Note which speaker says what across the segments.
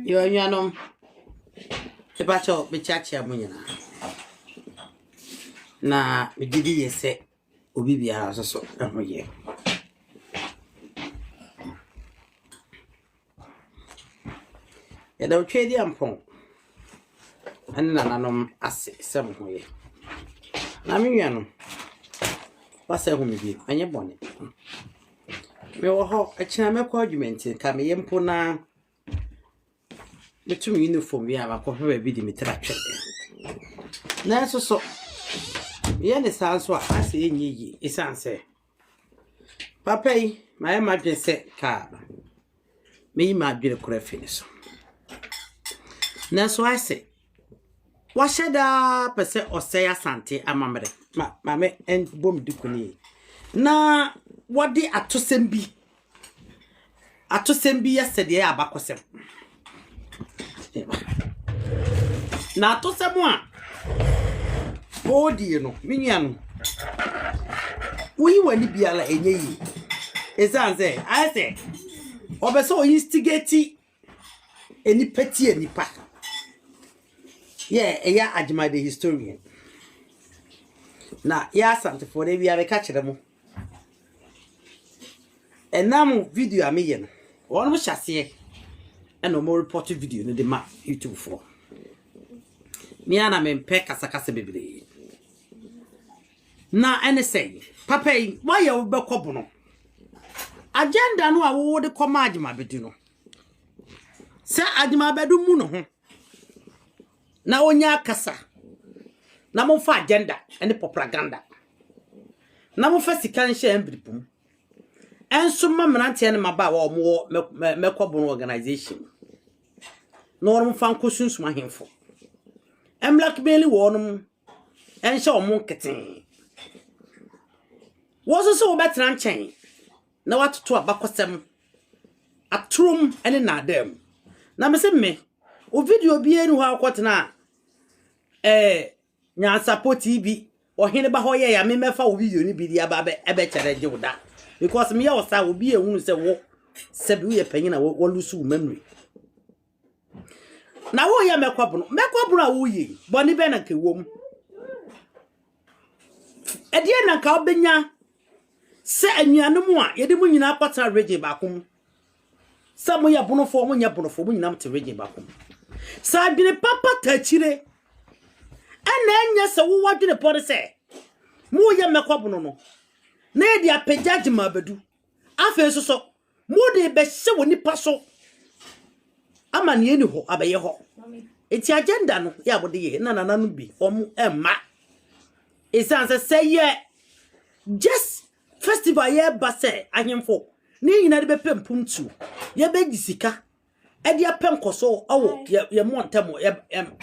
Speaker 1: Yo, Yanom, the battle be chacha munina. Na, we did ye say, Ubibia house so every year. Don't trade the ampon. And none as 7 way. I mean, Yanum. What's a woman be? And your bonnet. Me wo ho a china argument ka me yempo na betum uniform bi abakọ bi di metra twa na so ye ne sanso a ase enyi isanse papa yi ma ya madwe se ka me yi ma dwere kora fini so na so ase wa sheda pese ose asante amamre ma me en bom dikuni na wadi atosem bi yesterday abakosem na atosem a odi no minyanu wani biala enye yi ezanze ase obeso instigate eni peti enipa eya ajima the historian na ya sante for dey bia be ka kire mo enam video ame no won mo hyase eno mo report video no de ma YouTube for mi ana me mpe kasa bebre na ene say papa yi why you be kobo no agenda no a wo de koma agima bedu no se agima bedu mu no ho na onya kasa na mo fa agenda ene propaganda na mo fa sika nhyɛ embripum enso mamrante ene maba wa mo mekobo organization no mo fa nkosunsu ahemfo blackmail wonum enhyɛ omo keten wo so betra nkyɛn na watoto abakosɛm atrum ene na adam na me se me o video bi enu ha akotena nya support bi ohene ba ho ye ya me mefa o video ni bi dia ba ebe chere jiwda because me ya osa obi ehunu se wo sebi wo ye panyin na wo lusu memory na wo ya mekwabunu a wo yi boni be na kewom edie na ka obenya se anuanom a yede mu nyina akota rege bakom sa mo ya bonofo mo nya bonofo mo nyina mte rege bakom sa adwene papa tachire ana anya se wo wadwene pore se mo ya mekwabunu no na yedi apejaji mabadu afa so mo de be hye woni paso amane eni ho abaye ho eti agenda no ya bode ye na no bi omu emma isanse say ye just festival ye base ahemfo ni nyina de be pempum tu ye be gisika e de penkoso owo ye montamo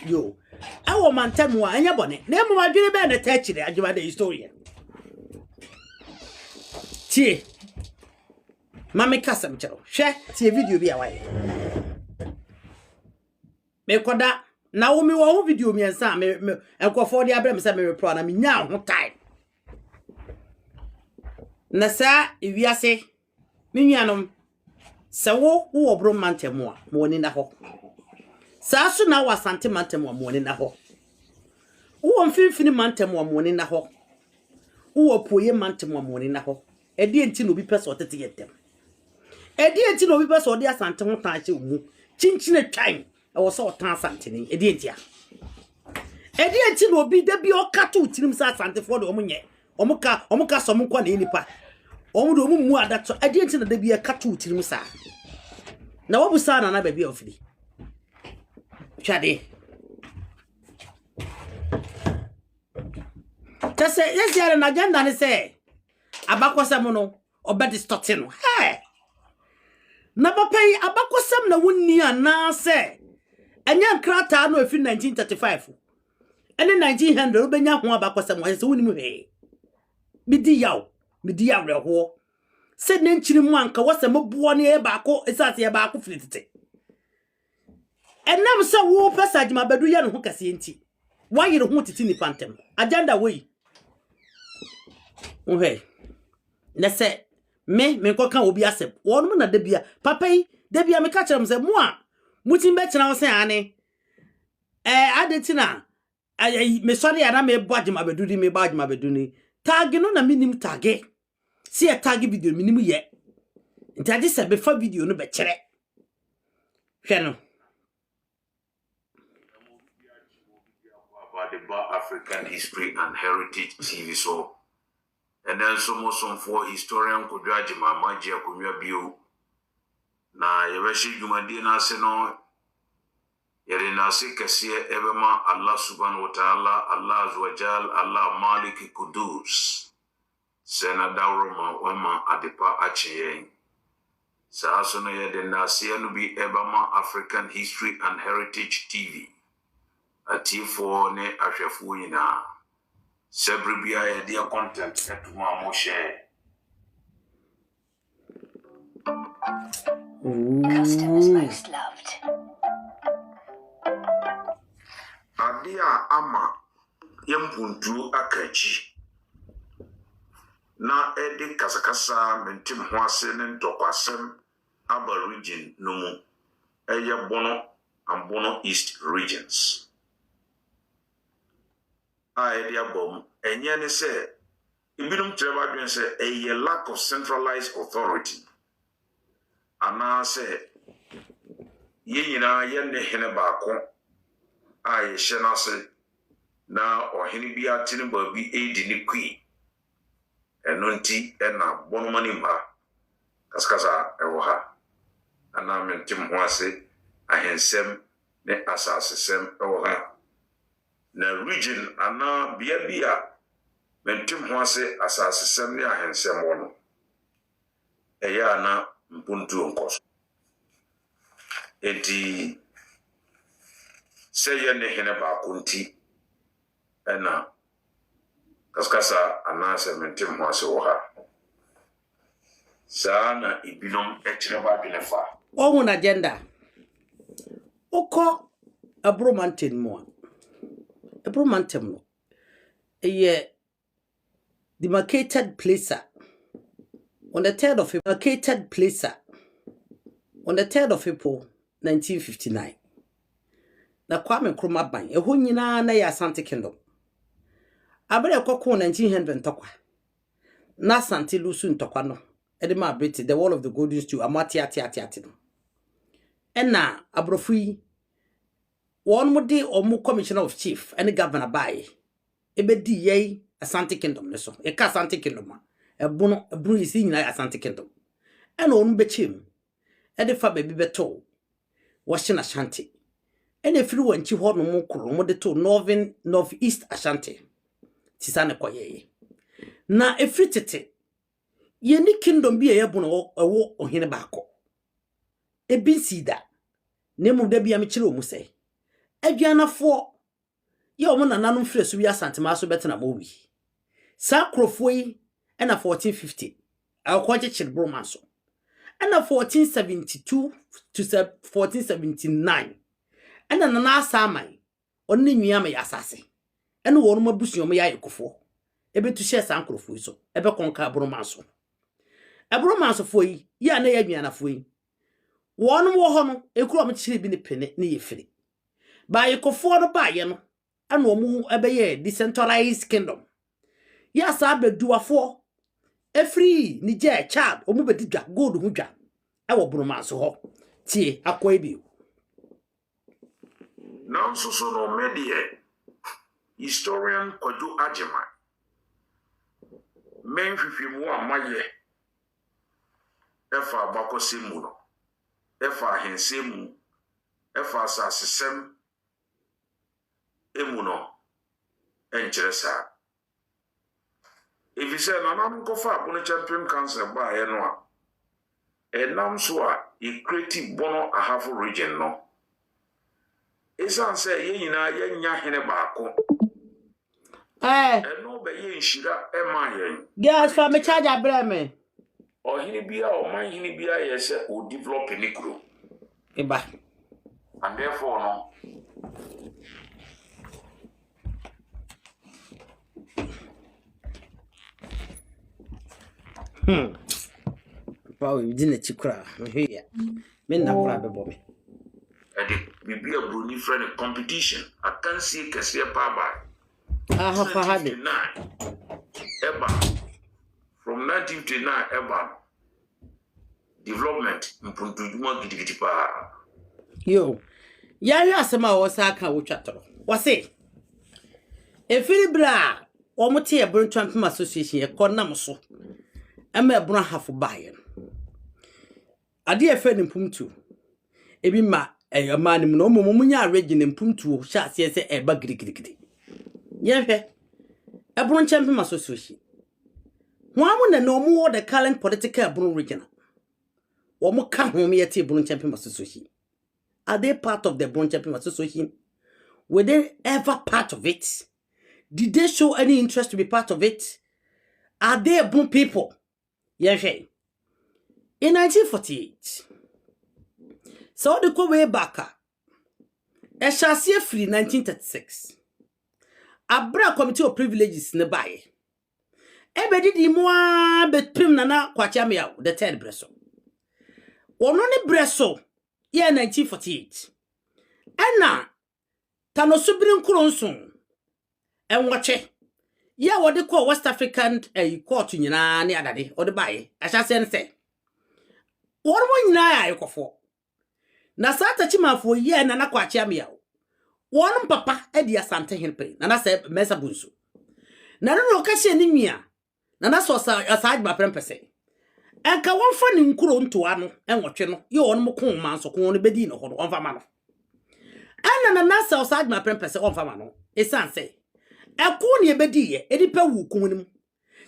Speaker 1: yo awo mantamo anya bone na emu adwene be na ta kire ageba the historian tie mame kasam chero hwe tie video bi awaye me koda na wo mi wo video mi ensa me enkofo de abrem se me repro na me nya ho time na sa ewiase me nuanom se wo obro mantemo a mo ni na ho sa so na wasante mantemo a mo ni na ho wo mfimfini mantemo a mo ni na ho wo poye mantemo a mo ni na ho edi enti no bi pese otete yetem edi enti no bi pese odi asante ho tan hye mu chinchine twan e wo so tan asante ni edi enti no bi da bi o kato tirim sa asante fo de omunye omuka so munko na enipa omudo omumu adato edi enti na da bi e kato tirim sa na wo busa na ba bi ofili twade tase yesiare na agenda ne se abakosam no obedi stotin no na papai abakosam na wonni ana se enya nkrata no efi 1935 ene 1900 obenya ho abakosam wa se wonni mu midi yaw reho se ne nchiri mu anka wose mobuo ne e baako esase e baako filitete enam se wo passage mabadu ya no ho kase enti wayire ho titi ni pantem agenda wey na se me nko kan obi asem wonum na da bia papai Debi a me catch them say moi mutim betina wo say ane adetina me sorry ana me bodge mabedudi me badge mabeduni tag no na minim tag see a tag video minim ye nti ade se be fa video no be kire hwe no
Speaker 2: about the Bar African History and Heritage TV so and then some for historian could judge my magia kumya na yebeshi jumadi na se no yere na se kese ebema Allah subhanahu wa ta'ala Allah azwajal Allah Malik Kudus sena dawroma wama adepa achiyen sa so no yede na se no bi ebema African History and Heritage TV atifo ne ahwefo nyina sebribia ye dia content etuma mo share
Speaker 3: Customers most loved.
Speaker 2: Adia ama yempuntu akachi na edi kasakasa mentim ho ase ne ntokwasem aba region no mu eye bono and bono east regions edi abom enye ne se ibinum treba dwen se eye lack of centralized authority ana se yenyina ye ne hene baako aye hyena se na ohene bi atene ba bi edi ni kwi eno nti na bonomani mba kaskasa ewo ha ana mentim ho ase ahensem ne asasesem ewo ha na region ana bia mentim ho ase asasesem ne ahensem wono eya na mpuntu onkoso enti seye ne hene ba kunti ena kaskasa ana se mentim ho ase wo ha sana ibinom ekire ba dwelefa
Speaker 1: ohun agenda oko abromanten mo abromantem no eye demarcated placer on the 3rd of April, demarcated placer on the 3rd of April 1959 na Kwame Nkrumah ban eho nyina na ya Asante Kingdom abere ekoko 1900 ntokwa na Asante lusu ntokwa no edema British the wall of the golden stew amati ati no ena abrofu yi won mo de omo commissioner of chief and governor by ebedi yei Asante Kingdom ne so e ka Asante Kingdom ebunu isi nyina Asante Kingdom ena onu bechem e de fa baby beto washing Ashanti ena firi wanchi ho no mo kro mo de to northeast Ashanti tisane koyeye na efiri tete ye ni kingdom bi ye bunu ewo ohene baako ebinsida nemu da bia me kire omu sei aduanafo ye omo nananom firi so wi Asante ma so betena mo wi sa krofo yi ena 1450 akwaje chiri broman so ena 1472 to 1479 ena nana asamai onni nwia me yasase ena wonu mabusu omo ya yekofo ebetu she sa krofo so ebe konka broman so abroman so fo yi ya na ya nwanafo yi wonu wo ho no ekuru omo chiri bi ne pene ne yefiri ba yekofo no ba ye no ana omu ebeye decentralized kingdom ya sa beduafo efri ni je Chad omu bedidwa gold hu dwa e wo broman so ho tie akwa bi
Speaker 2: now so no media historian Kojo Agyeman men hwehwemu amaye efa bakosemu no efa hensemu efa asasesem emu no encheresa if say na nam ko fa bono champion cancer ba ye no a enam so a e creative bono ahafo region no isan say ye nyina ye nya hene baako eno be ye nshira e ma ye
Speaker 1: gas fa me charge abrame
Speaker 2: ohini bia o man hini bia ye say o develop ni kro
Speaker 1: eba
Speaker 2: and therefore no
Speaker 1: Pao dina chikura hia Men na kora bebo me.
Speaker 2: And the be a bruni friend competition. I can't see Cassia Paba.
Speaker 1: I have had it.
Speaker 2: Eba. From 1929, Eba. Development. Mpuntujuma gidigitipa.
Speaker 1: Yo. Yari asema wasaka uchatoro. Wase. Efiri bra. Omote e Ebron Champion Association e konna so. Ema Ebron hafu baye. Ade e fe nimpumtu. Ebi ma eyama nim no munya region nimpumtu sha se eba gidigidi. Yehwe. Ebron Champion Association. Wamu na no mu the current political Ebron region. Womo ka ho me yete Ebron Champion Association. Are they part of the Ebron Champion Association? Were they ever part of it? Did they show any interest to be part of it? Are they Ebron people? Yes. In 1948, so the go way back. A chassis free 1936. Abra committee of privileges nearby. Ebedi di moi bet prim nana kwachamia the third bresso. Onone bresso year 1948. Ena tano subrin kuronsun. And watch it. Yeah, what they call West African court in any other day or the buy. I shall say. What one I go for? Nasata chima for ye and anaqua one papa Edia Santa Hilpe, and I said Messabunsu. Nana no occasion in me. Nana saw aside my prempese. And can one friend in Kuron to Ano and watching you on Mokon man so con bedino on Famano. And an answer outside my prempese on Famano. A son say. Akuni ebedi edipa wu kunum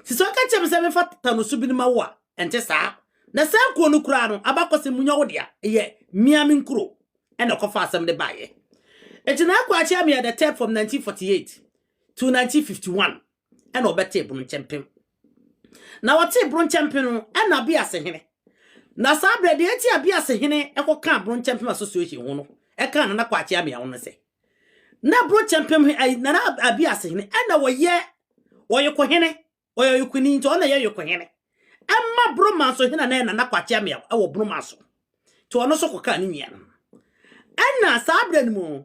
Speaker 1: siso ka chem se me fata no subini mawa ente sa na sa ko no kura no abakose munya wodea ye miami nkuro ene kofa asem de baye etina akwa achi me the tape from 1948 to 1951 ene obete Ebron Champion na wote Ebron Champion no ena bia sehene na sa brede eti abia sehene ekoka Ebron Champion Association ho no eka na kwa achi me ho se na Ebron Champion na abia sehene ena woye ko hene oyo yukuni nto na ye yukko hene amma broma so hena na kwache me wo broma so to ono so koka ni nya ena sabre ni mu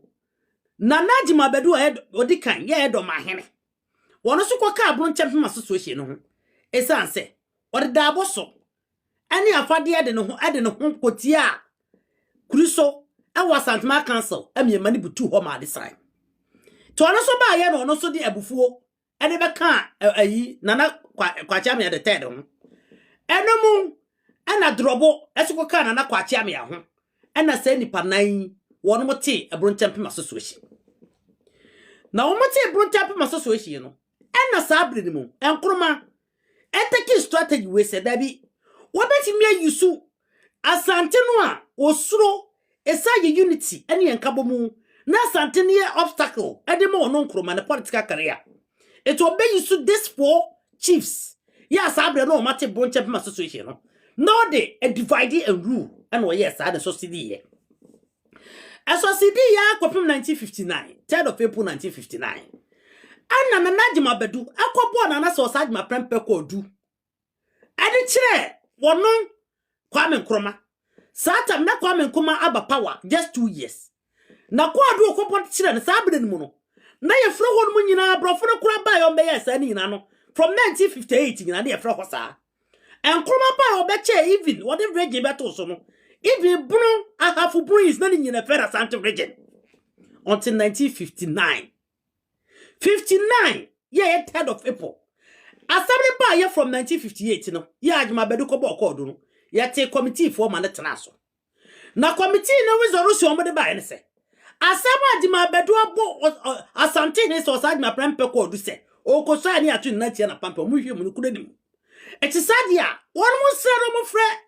Speaker 1: na najima bedu odikan ye do ma hene wono so koka Ebron Champion Association no ho esanse ode da boso ani afade ade no ho kotia kuriso awa Santma Council amiema ni butu ho ma de sai to ono so ba ye no ono so di abufuo ene be kan ayi nana kwacha me de ted ho enemu ana drobo esiko kan nana kwacha me ho ena se nipa nan wono mote Ebron Champion Association na wo mote Ebron Champion Association no ena sabre ni mu enkroma eteki strategy we se dabi wobeti me yusu asante no a osuro esa ye unity ene enkabo mu na asante ne obstacle ede mo no nkroma na political career. It will be used to this 4 chiefs. Yes, I don't know what Ebron Champion Association. No, they divide and rule. And yes, I so CD. As was CD, 1959, 3rd of April 1959. And an Najima Bedu, Aquaborn and I saw side my prempeco do. And the chair, one no Kwame Nkrumah. Satam na Kwame Nkrumah aba power just 2 years. Na kwa do comport children, Sabre Mono. Na ye fro won mu nyina brofo no kura ba yo be yes ani nyina no from 1958 nyina na ye fro hosa Nkrumah ba obeche even what the region beto so no even bunu ahafu buis na nyina fera Asante region until 1959 yeah 3rd of April assembly ba ye from 1958 no ye Ajima Bedu ko bo call no ye te committee for man tena so na committee no resolution mo de ba ye se Asaba Ajima Bedu abo Asante ne so Ajima prempeko do se o ko so ani atu na tia na pampa mu hwe mu kudanim e ti sadia won mu sero mu fre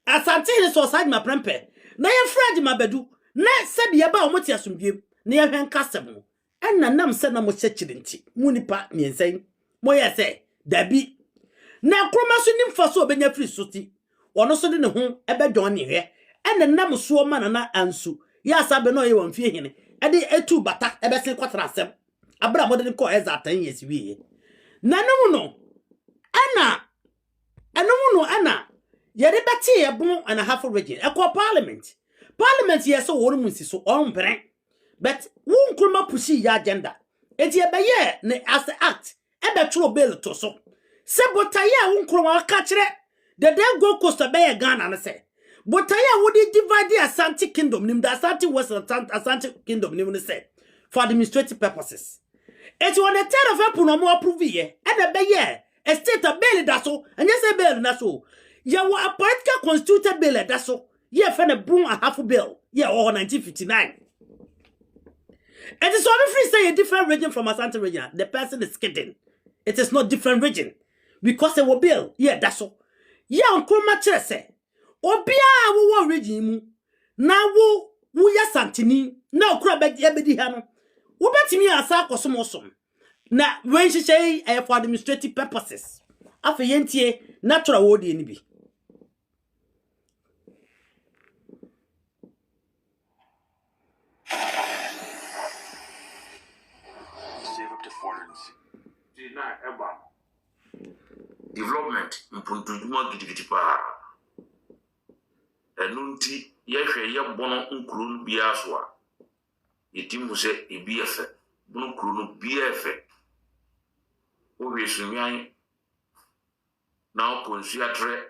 Speaker 1: Asante ne so Ajima prempe na ye fre Ajima Bedu na se bia ba o mo tia sombiem na ye hwen kasem enna nam se na mo chechirinti mu nipa miensen mo ye se dabi na Nkrumah so nim fa so obenya free soti wono so de ne ho ebedon ne hwe enna nam so ma na ansu ya sabe no ye won fie hene e de etu bata e be sen kwatra asem abra mo de ko eza 10 years wi na no no ana Ye de beti ye bon and a half a region. E ko parliament. Parliament yes so won mun si so on pren. But won kroma pushi ya agenda. Enti e be ye ne as the act e be tro bill to so. Se botaye won kroma ka kire the then go coast be ye Ghana na se. Botaye wo di divide the Asante Kingdom nim the Asante West Asante Kingdom nim ne se for administrative purposes. Enti on the 3rd of April no mo approve ye e de be ye a state of bill that so and yes a bill na so. Ya wa a political constituted bill that so. Ye fene boom a half bill. Ye or 1959. It is obviously say a different region from Asante region. The person is kidding. It is not different region. Because it will bill. Yeah, that's all. Yeah, on Kroma say. Obia wo region mu. Na wo ya santini. Na okura be ebedi ha no. Wo betimi asa kosomosom. Na when she say for administrative purposes. Afa yentie natural word ni bi.
Speaker 2: 400 development mpuntuduma gidigidi pa enunti yehwe ye bono nkuru bia so a yetimu se ebi efe bono nkuru no bia efe o wesunyan na ko nsuatre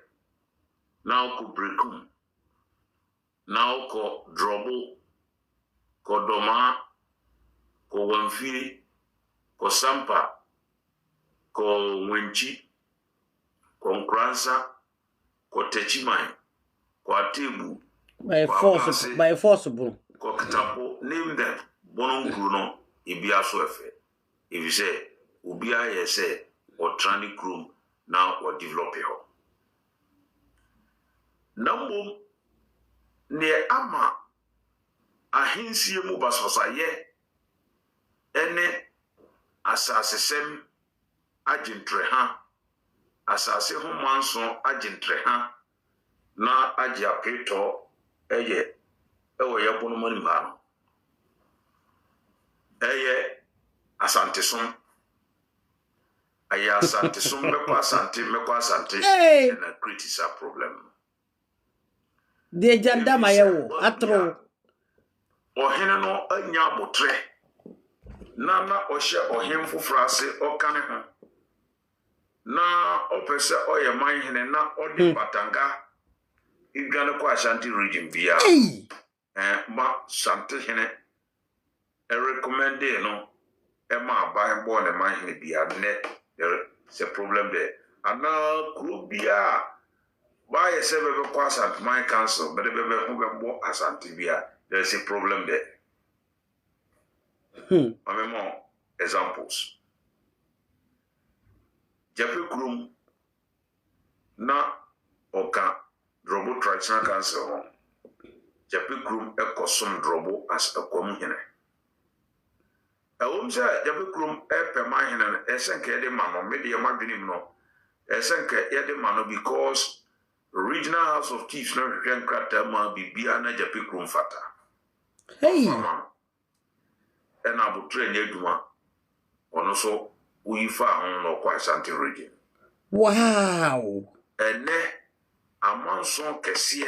Speaker 2: na ko brekum na ko drobo ko doma ko wanfiri ko sampa ko wenchi ko nkransa ko techimai ko atebu
Speaker 1: by force bro
Speaker 2: ko kitapo name them bono nkuru no ebia so efe if say obia ye say or trani krum now or develop it nambo ne ama ahinsie mu basosa ye ene asasesem agintre ha asase ho manso agintre ha na agia preto eye ewo ye bonu mani ba no eye asante som aya asante som mekwa asante na critical problem
Speaker 1: de janda mayewo atro
Speaker 2: ohene no anya botre nana ohye ohem fofrase okane ho na opese oye manhene na odi patanga igane kwa Ashanti region bia ma sante hene e recommend no e ma ba bo ne manhene bia ne se problem there ana kru bia ba ye se be kwa Asante my council be be ho be bo Asante bia there is a problem there. More examples. Jape Krum na oka drobo traditional council. Jape Krum ekosum drobo as a community. Awumsa Jape Krum pema hina esenke de mano media madwinim no esenke ye de mano because regional house of chiefs no hwehwe nkrata ma bibia na Jape Krum fata.
Speaker 1: Hey.
Speaker 2: And I would train Eduma on also we found no quite Asante region.
Speaker 1: Wow.
Speaker 2: And ne a manson Kessie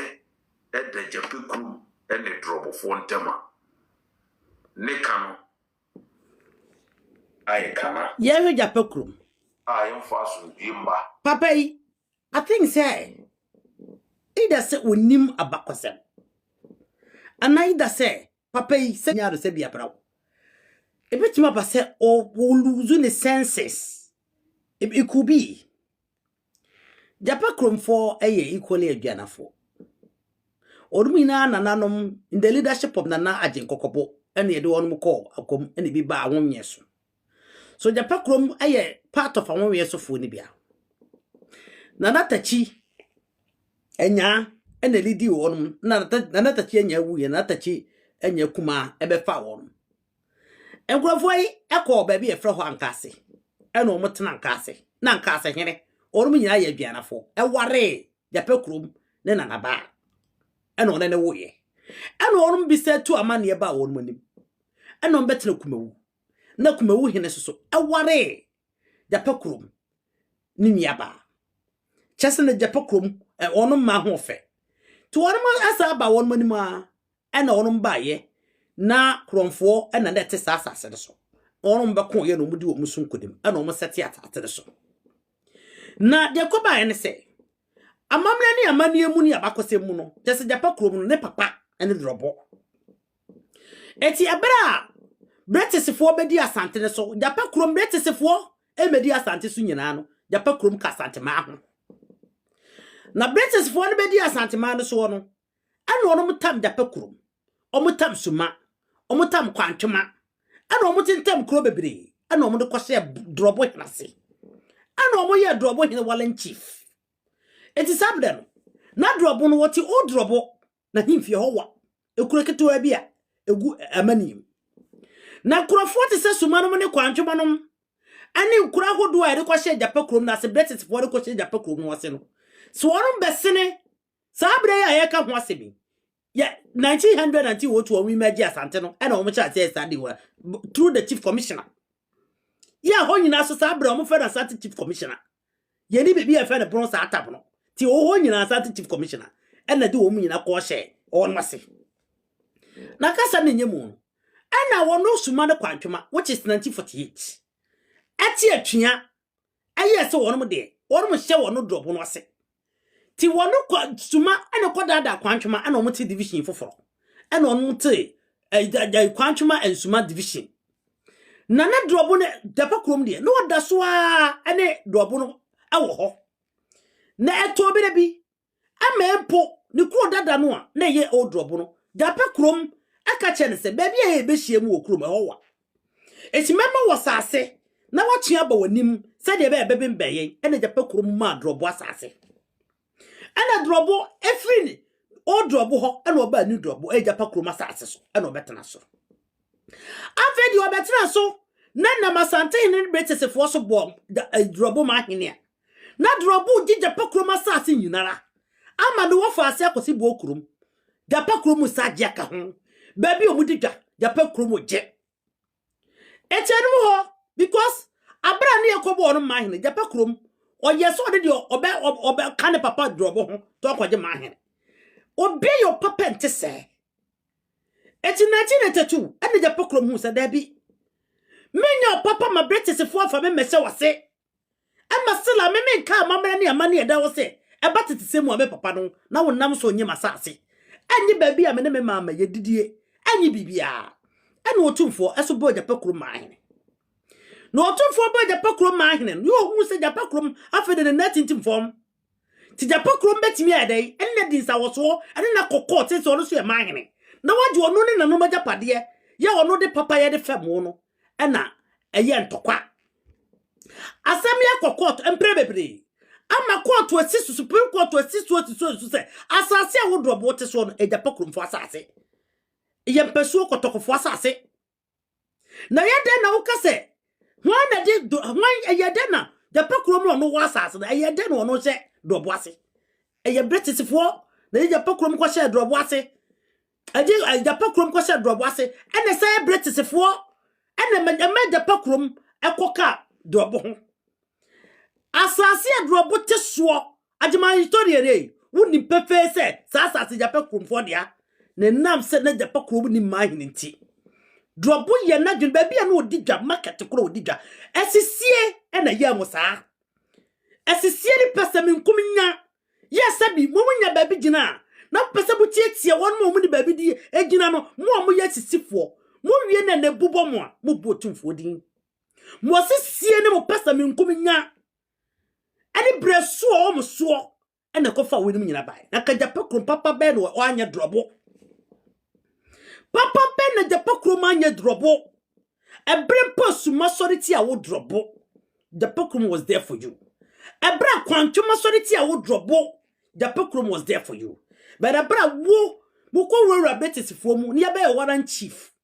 Speaker 2: at the Jape Krum and the drop of one tema. Nekano I cannot.
Speaker 1: Yeah, Jape Krum.
Speaker 2: I am fast with Jimba.
Speaker 1: Papa, I think say either say unim abakosem. And either say Papa say nya do say bia brawo. E betima ba say o lose the senses. It could be Jape Krum for equally aduanafo. Odumina nananom in the leadership of Nana Ajen Kokopo and the one call akom and the biba won yeso. So Jape Krum part of our years of Funibia. Nana Tachi enya and the lady one nana tachi enya wu na tachi enya kuma ebe fa won. And Grovoi echo baby a fro ankase. And no mutton ankase. Nankase here. Or me ya bianafo. A ware Jape Krum then an aba. And on any way. And on be said to a man nearby one money. And on better kumu. Na kumu hineso. A ware Jape Krum Nimiaba. chese na Japa krom ono ma ho fe to ono asa ba won mani ma na ono ba ye na kromfo na na te sa asase de so ono mba ko ye no mudi wo musun kodim na ono seti atate de so na de ko ba ye ne se amamle ne amanie mu ni abakose mu no chese Japa krom no ne papa ene drobo eti abra Bretesifo bedi asante ne so Japa krom Bretesifo bedi asante su nyina no Japa krom ka asante ma ho na Bretesifo ne bedi asante ma no so no ana ono mutam Japa krom omutam suma omutam kwantwema ana omutintam kro bebre ana omu de kwose drobo hinase ana omu ye drobo hin walen chief eti sabde no na drobo no woti o drobo na himfie howa ekure ketewa bia egu amanim na kurafo te se suma no ne kwantwema no ani kura hodo a de kwose Japa krom na se Bretesifo de kwose Japa krom no wase no so ono besene sabre ya ye ka ho asebi yeah, 1900 until what we made asante no and o mucha say sadi wa through the chief commissioner. Yeah, ho nyina so sabre o mo fe asante chief commissioner. Ye ni bebi e fe na bronze atap no. Ti o ho nyina asante chief commissioner. And na de o mu nyina ko hye o no ase. Na kasa na nyemu no. And na wono suma ne kwantwema which is 1948. Ati atwea aye se wono mo de. Wono mo hye wono drop no ase. Ti wono kwa suma ene kwa dada kwantwema ana omuti division foforo ene onu te kwantwema and suma division na drobo ne Japa krom de no da so a ene drobo no awo ho na eto bi na bi ama empo ne kro dada no a na ye o drobo no Japa krom aka che ne se ba bia ye be hie mu okrom ehowa eti mema wasase na watwea ba wanim se de be bembe ye ene Japa krom ma drobo asase ana drobo efrini o drobo ho ana oba ni drobo Japa krom asase so ana obetena so afedi obetena so na masante ni Bretesifo so bom drobo ma hene na drobo di Japa krom asase nyinara ama no wofa ase akosi bo krom Japa krom saje aka ho ba bi omudida Japa krom je etianu ho because abra ne yakobo no ma hene Japa krom oyeso de obe kane papa drobo ho to akwaje ma hene obe yo papa nte se eti 1982 ene Japa krom hu se da bi menya papa ma Bretesifo afa me mese wase ama sila me nka amamra ne amane eda wose e batete se mu ame papa no na wonam so nyema sase anyi ba bi a me ne me mama ye didie anyi bibia ene otumfo eso bo Japa krom ma hene no otumfo bo Japa krom ma hene yo hu se Japa krom afede ne natintim form ti Japa krom betimi adai enne din sa woso ene na kokko te so no so e ma hene na waje ono ne nanu majapade ye ono de papa ye de famo no ena eye ntokwa asem ye kokko empre bebre ama court asisu supreme court asisu se asase a wo drobo te so no Japa krom fo asase ye mpesu kotokofo asase na ye de na wo kase Wana de wan eyedena Japa krom no wo asase na eyedena ono hye drobo ase eye Bretesifo na Japa krom ko hye drobo ase aje Japa krom ko hye drobo ase ene say Bretesifo ene Japa krom ekoka drobo ho asase a drobo te so ajema historia re woni pefe se sa asase Japa krom fo dia na nam se na Japa krom ni mahini nti drobo ye na dun ba bia na odidwa market kro odidwa esisie ena ye mo saa esisie ni pesa min kuminya ye sabi mo munya ba bi gina na pesa bu tietie won mo ni ba bi di egina no mo ye sisifo mo wie na bubo mo a mo botumfo din mo sisie ni mo pesa min kuminya ani bresu o mo so ena kofa woni nyina bai na ka Japa krom papa be no o anya drobo Papa ben na Japa krom anya drobo. Ebrempo suma soriti a wo drobo. Japa krom was there for you. Ebra kwantuma soriti a wo drobo. Japa krom was there for you. But ebra wo moko wura Bretesifo mu ni abe warrant chief.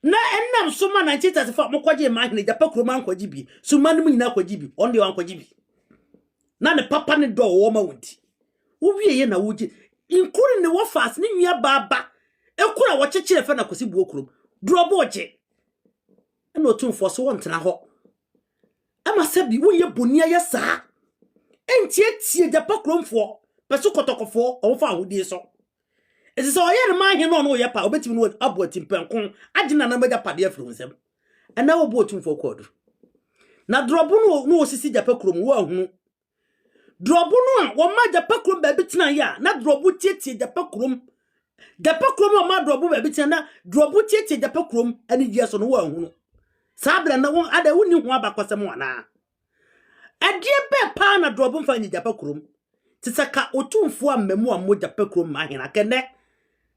Speaker 1: Na enam suma 1934 mokwaje ma hene Japa krom ankwaji bi. Suma no nyina akwaji bi. Onde ankwaji bi. Na ne papa ne do wo ma wonti. Wo wie ye na woji. Including the wafas ni nua baba. Ekura wachechire fe na kosi bu okrom drobo oje ena otumfo so wontena ho ama sabi wo ye bonia ye saa Entie Japa Cromfo, Pesu Kotokofo, or for who so. It is all your man here no yapa, or betting what upward in Pencon, I didn't know the party influence them. And now bought him for quad. Now Drobuno no sissy Japa Crom, well, Drobuno, one my Japa Crom babitina ya, not Drobuti Japa Crom. Japa Crom or my Drobu babitana, Drobuti Japa Crom, and it yes on one. Sabra no one other wouldn't want back was someone. A dear bear pan a drop for any Japa Crom. Tisaka o 2 4 memoir mo Japa Crom mahina kene.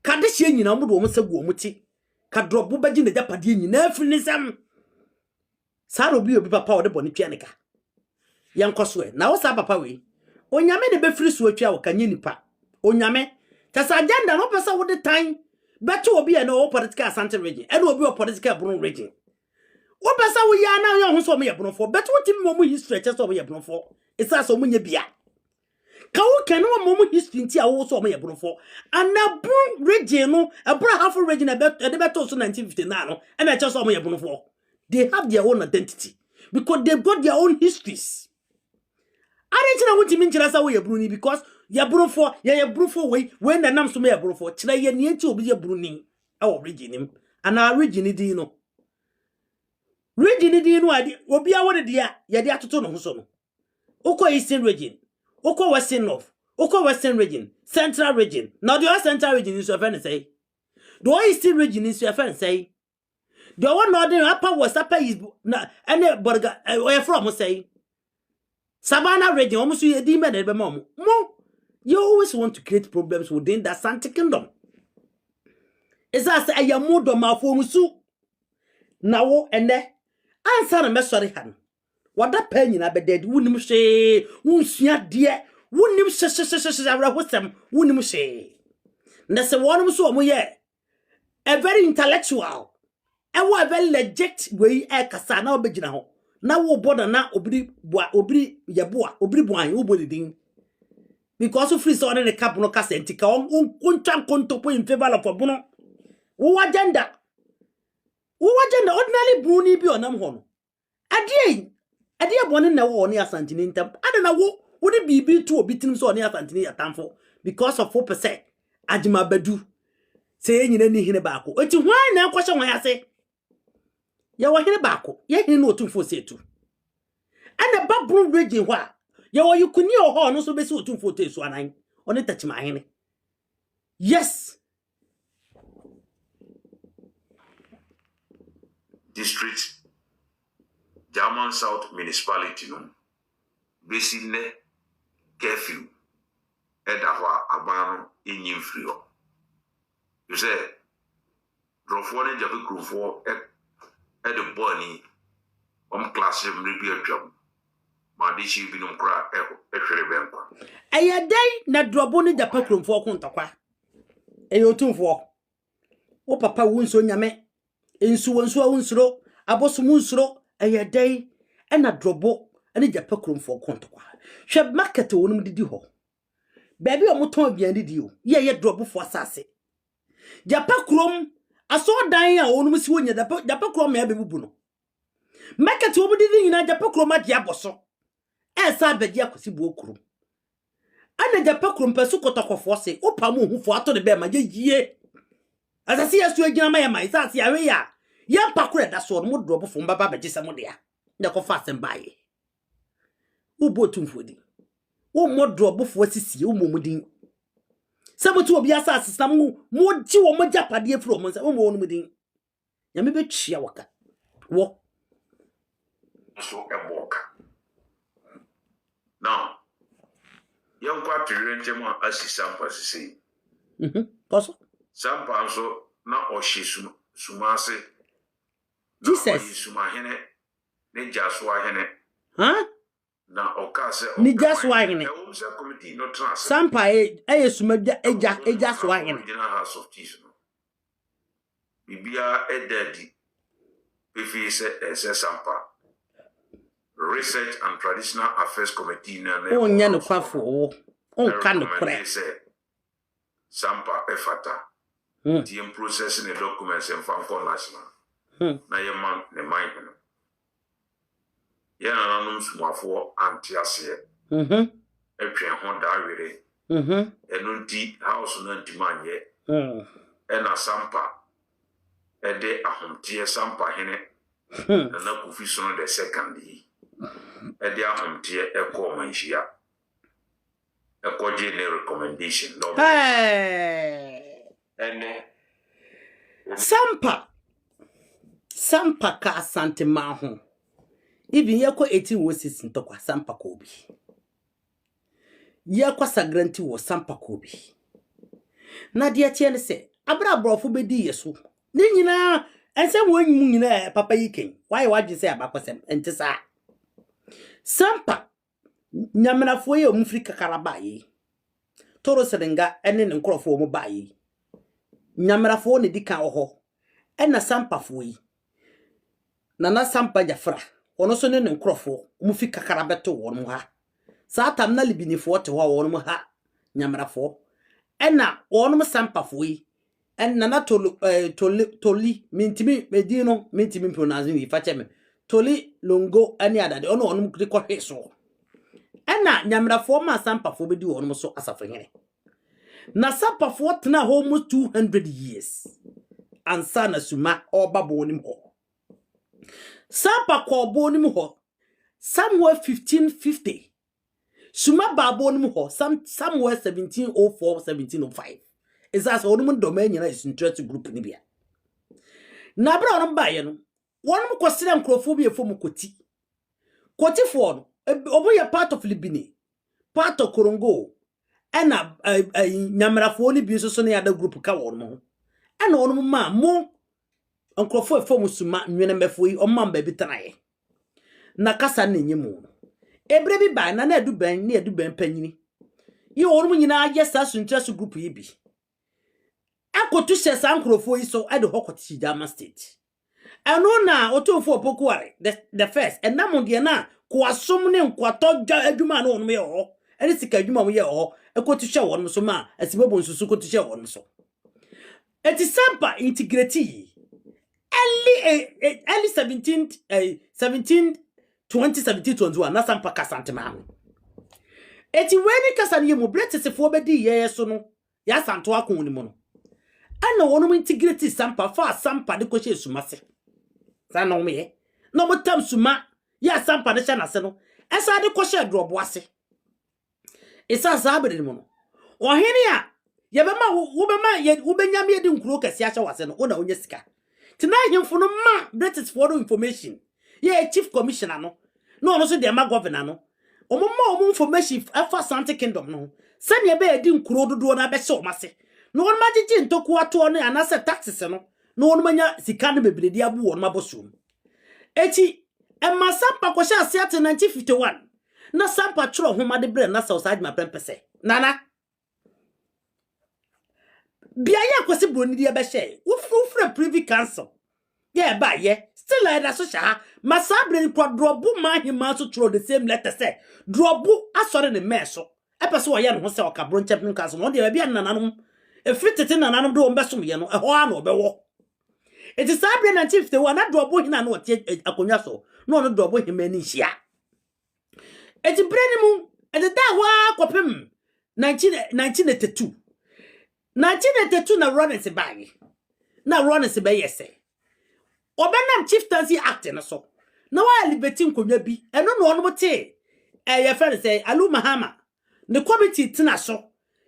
Speaker 1: Kadishin in a mood almost a womuti. Ka drop bubajin the Japadin in everything. Saro be a papa or the bonipianica. Young Cosway, now Sapa we. Onyame the befri switch out caninipa. Onyame. Tasa agenda no person with the time. Better will be an old political Santa region, and will be a political Bruno region. What person we are now young so me a Bruno for, but what him momu history just over a Bruno for? It's also when you be a. Kawu can no momu history tia also me a Bruno for. And now Bruno region, a bra half a region about the battle 1959, and I just saw me a Bruno for. They have their own identity because they've got their own histories. I don't know what you mean to us away a Bruni because ya Bruno for ya Bruno for way when the names to me a Bruno for. China ye near to be a Bruni, our region, and our region, Dino. Region Dino, will be our dear, ya dear to turn on son. Oko Eastern region, Oko Western North, Oko Western region, Central region. Now the Central region is your friend say. The Eastern region is your friend say. The one northern upper was upper is any burger where from say. Savannah region almost you a demon at the moment. Mo, you always want to create problems within that Santa Kingdom. Is as a yamudo malfomusu. Now and there, answer a messery hand. What that penny I be dead, wouldn't say, won't ya dear, wouldn't say, wouldn't say. That's a one so mo ye. A very intellectual. And what very legit way a casana obejina. Now wo border na obri yabua obri buan ubodi din. Because of free son in the cap no casentica on contopo in favor of bono. Who agenda? Ordinary bruni be on them hon. A dear one in the war near Santinintam. I don't know would it be 2 beating so near Santini at Tamfo because of 4%. Ajima Bedu saying in any hinabako. It's why now question why I say. Ya wa hene bako ye hene no tumfo setu ana babru region hwa ya wa yukuni ho no so besi otumfo tesu anan oni tachima hene. Yes,
Speaker 2: district German South municipality no besi ne curfew eda hwa abano enyim free ho you say drofo ne jabe krofo at the bonny classroom review job. My dish binum cra remember.
Speaker 1: A day na droboni da pakrum for contaqua. Ayo tumfo. O papa wunso nyame. Ensu wonso wunsro, abosumusro, a day and a drobo and a japakrum for contaqua. Shab market wonum didi ho. Baby o muton bien did you. Ye drobo for sassy. Japakrum. I saw dying on Miss Winya, the Pacrom may be buno. Make it over the in a Japacrom at Yaboso. As I bet Yakusi Bokrum. And the Japacrom Pesukotok of Fosse, O Pamu, who fought to the Bema, ye. As I see us to a Jamaica, my that's the area. Yan Pacre, that's what would drop from Baba Jisamodia. The fast and buy. Who bought him for thee? What more drop of what is you, Mumudin? Some to be assassins, some more Jew or more Japadi from us, own within. Yamibe Chiawaka. Walk.
Speaker 2: So a walk. Now, young party rentema as he sampas say.
Speaker 1: Possible.
Speaker 2: Sampa so na or she sumase.
Speaker 1: Jesus.
Speaker 2: Sumahene, ne jaswahene.
Speaker 1: Huh?
Speaker 2: Na okase
Speaker 1: ni jaswahene.
Speaker 2: Committee no trans.
Speaker 1: Sampa sumabia eja swahene.
Speaker 2: House of Teas. Bibia edadi. Bifi se Sampa. Research and Traditional Affairs Committee na
Speaker 1: o nya no kwafo o ka no kore.
Speaker 2: Sampa efata. The processing the documents and fan national. Na ye man ne man. Yana nanum sumafo antiase. etwen ho da were eno nti house no ntimanye ena sampa ede ahomtie sampa hene na Kofi Sono the second yi ede ahomtie ekọ manhia ekọje ne recommendation no ene
Speaker 1: sampa ka asante ma ho even yeko 18 wosis ntokwa sampa ko obi yeko sagranti wo sampa ko obi na de tie ne se abra brofo bedi yeso ni nyina ense wo nyimu nyina papa yiken why wadwe se abakosem enti sa sampa nyamenafo ye omfri kakaraba yi toro serenga ene ne nkrofo mo ba yi nyamenafo ne dika oho ena sampa fo yi na sampa jafra ono so ne nkrofo omfri kakaraba to won ha sa tam na libinifo te ho won ha nyamenafo ena won sampa fo yi ena na toli mintimi medino mintimi pronounce ni fa cheme toli longo ani adade ono onum de kohwe so ena nyamrafo ma sampafo bedi wonum so asafehene na sampafo tena almost 200 years ansa na suma obabo onim ho sampa ko obonim ho somewhere 1550 suma babo onim ho somewhere 1704 1705 isas onum domain nyina is interest group ni bia na bra onum baye no wonum kwosira nkrofo bi efo mukoti fo no obo ye part of Libini, part of Korongo, and Nyamrafo ni bi so ne ada group ka won mo. And on ma mo onkrofo efo musuma nwene mefo yi o man ba bi tanaye. Na kasa ne nyimu. Ebre bi ba na edu ben panyini. Ye won nyina age sa suntrasu group yi bi. Akotu hye sa nkrofo yi so ade hokoti Jama State. Eno na otofo opokuare the first and namonde na kwasom ne nkwatodwa adwuma na onum ye ho ene sika adwuma mo ye ho ekotuhye won so ma asibebo nsusu kotuhye won so eti sampa integrity early 2021 na sampa kasante ma eti weni kasane ye mo bretesefo bedi ye so no ya santo akon ni mo no ana wonum integrity sampa de kohye sumase sana o me no mo tam suma ya sampa de chana se no esa de kohye drobo ase esa zabere ni mo no ohene a ye bema wo benya me de nkuro kase acha wase no ona onye sika tina hemfo no ma British for information ye chief commissioner no no so de ma governor no omo information afa Sante Kingdom no se ne be edi nkuro dodo na be se o mase no won magigi ntoku ato no anase taxes no no won manya sika no bebredi abu won mabosum eti emma sampa kwhye ase ate 1951 na sampa chro homa de bre na South Adma pempese nana bia ya kwese broni de be hye ufre privy council ye ba ye still like so sha masabre kwa drobu ma hima so chro the same letter say drobu asore ne meso epese wo ye no se okabro nchepin council no de bia nananom efritete nananom de wo besom ye no eho ana obewo eti sabre 1951 na drobu hina na otie akonwa so no drobu hima ni hia eti breni mu ede da wa kopem 1982 na Ronese bagi na Ronese be yese obenam chieftaincy act na so na wa liberty nkonwa bi eno no no mote ye friend say Alu Mahama the committee tina so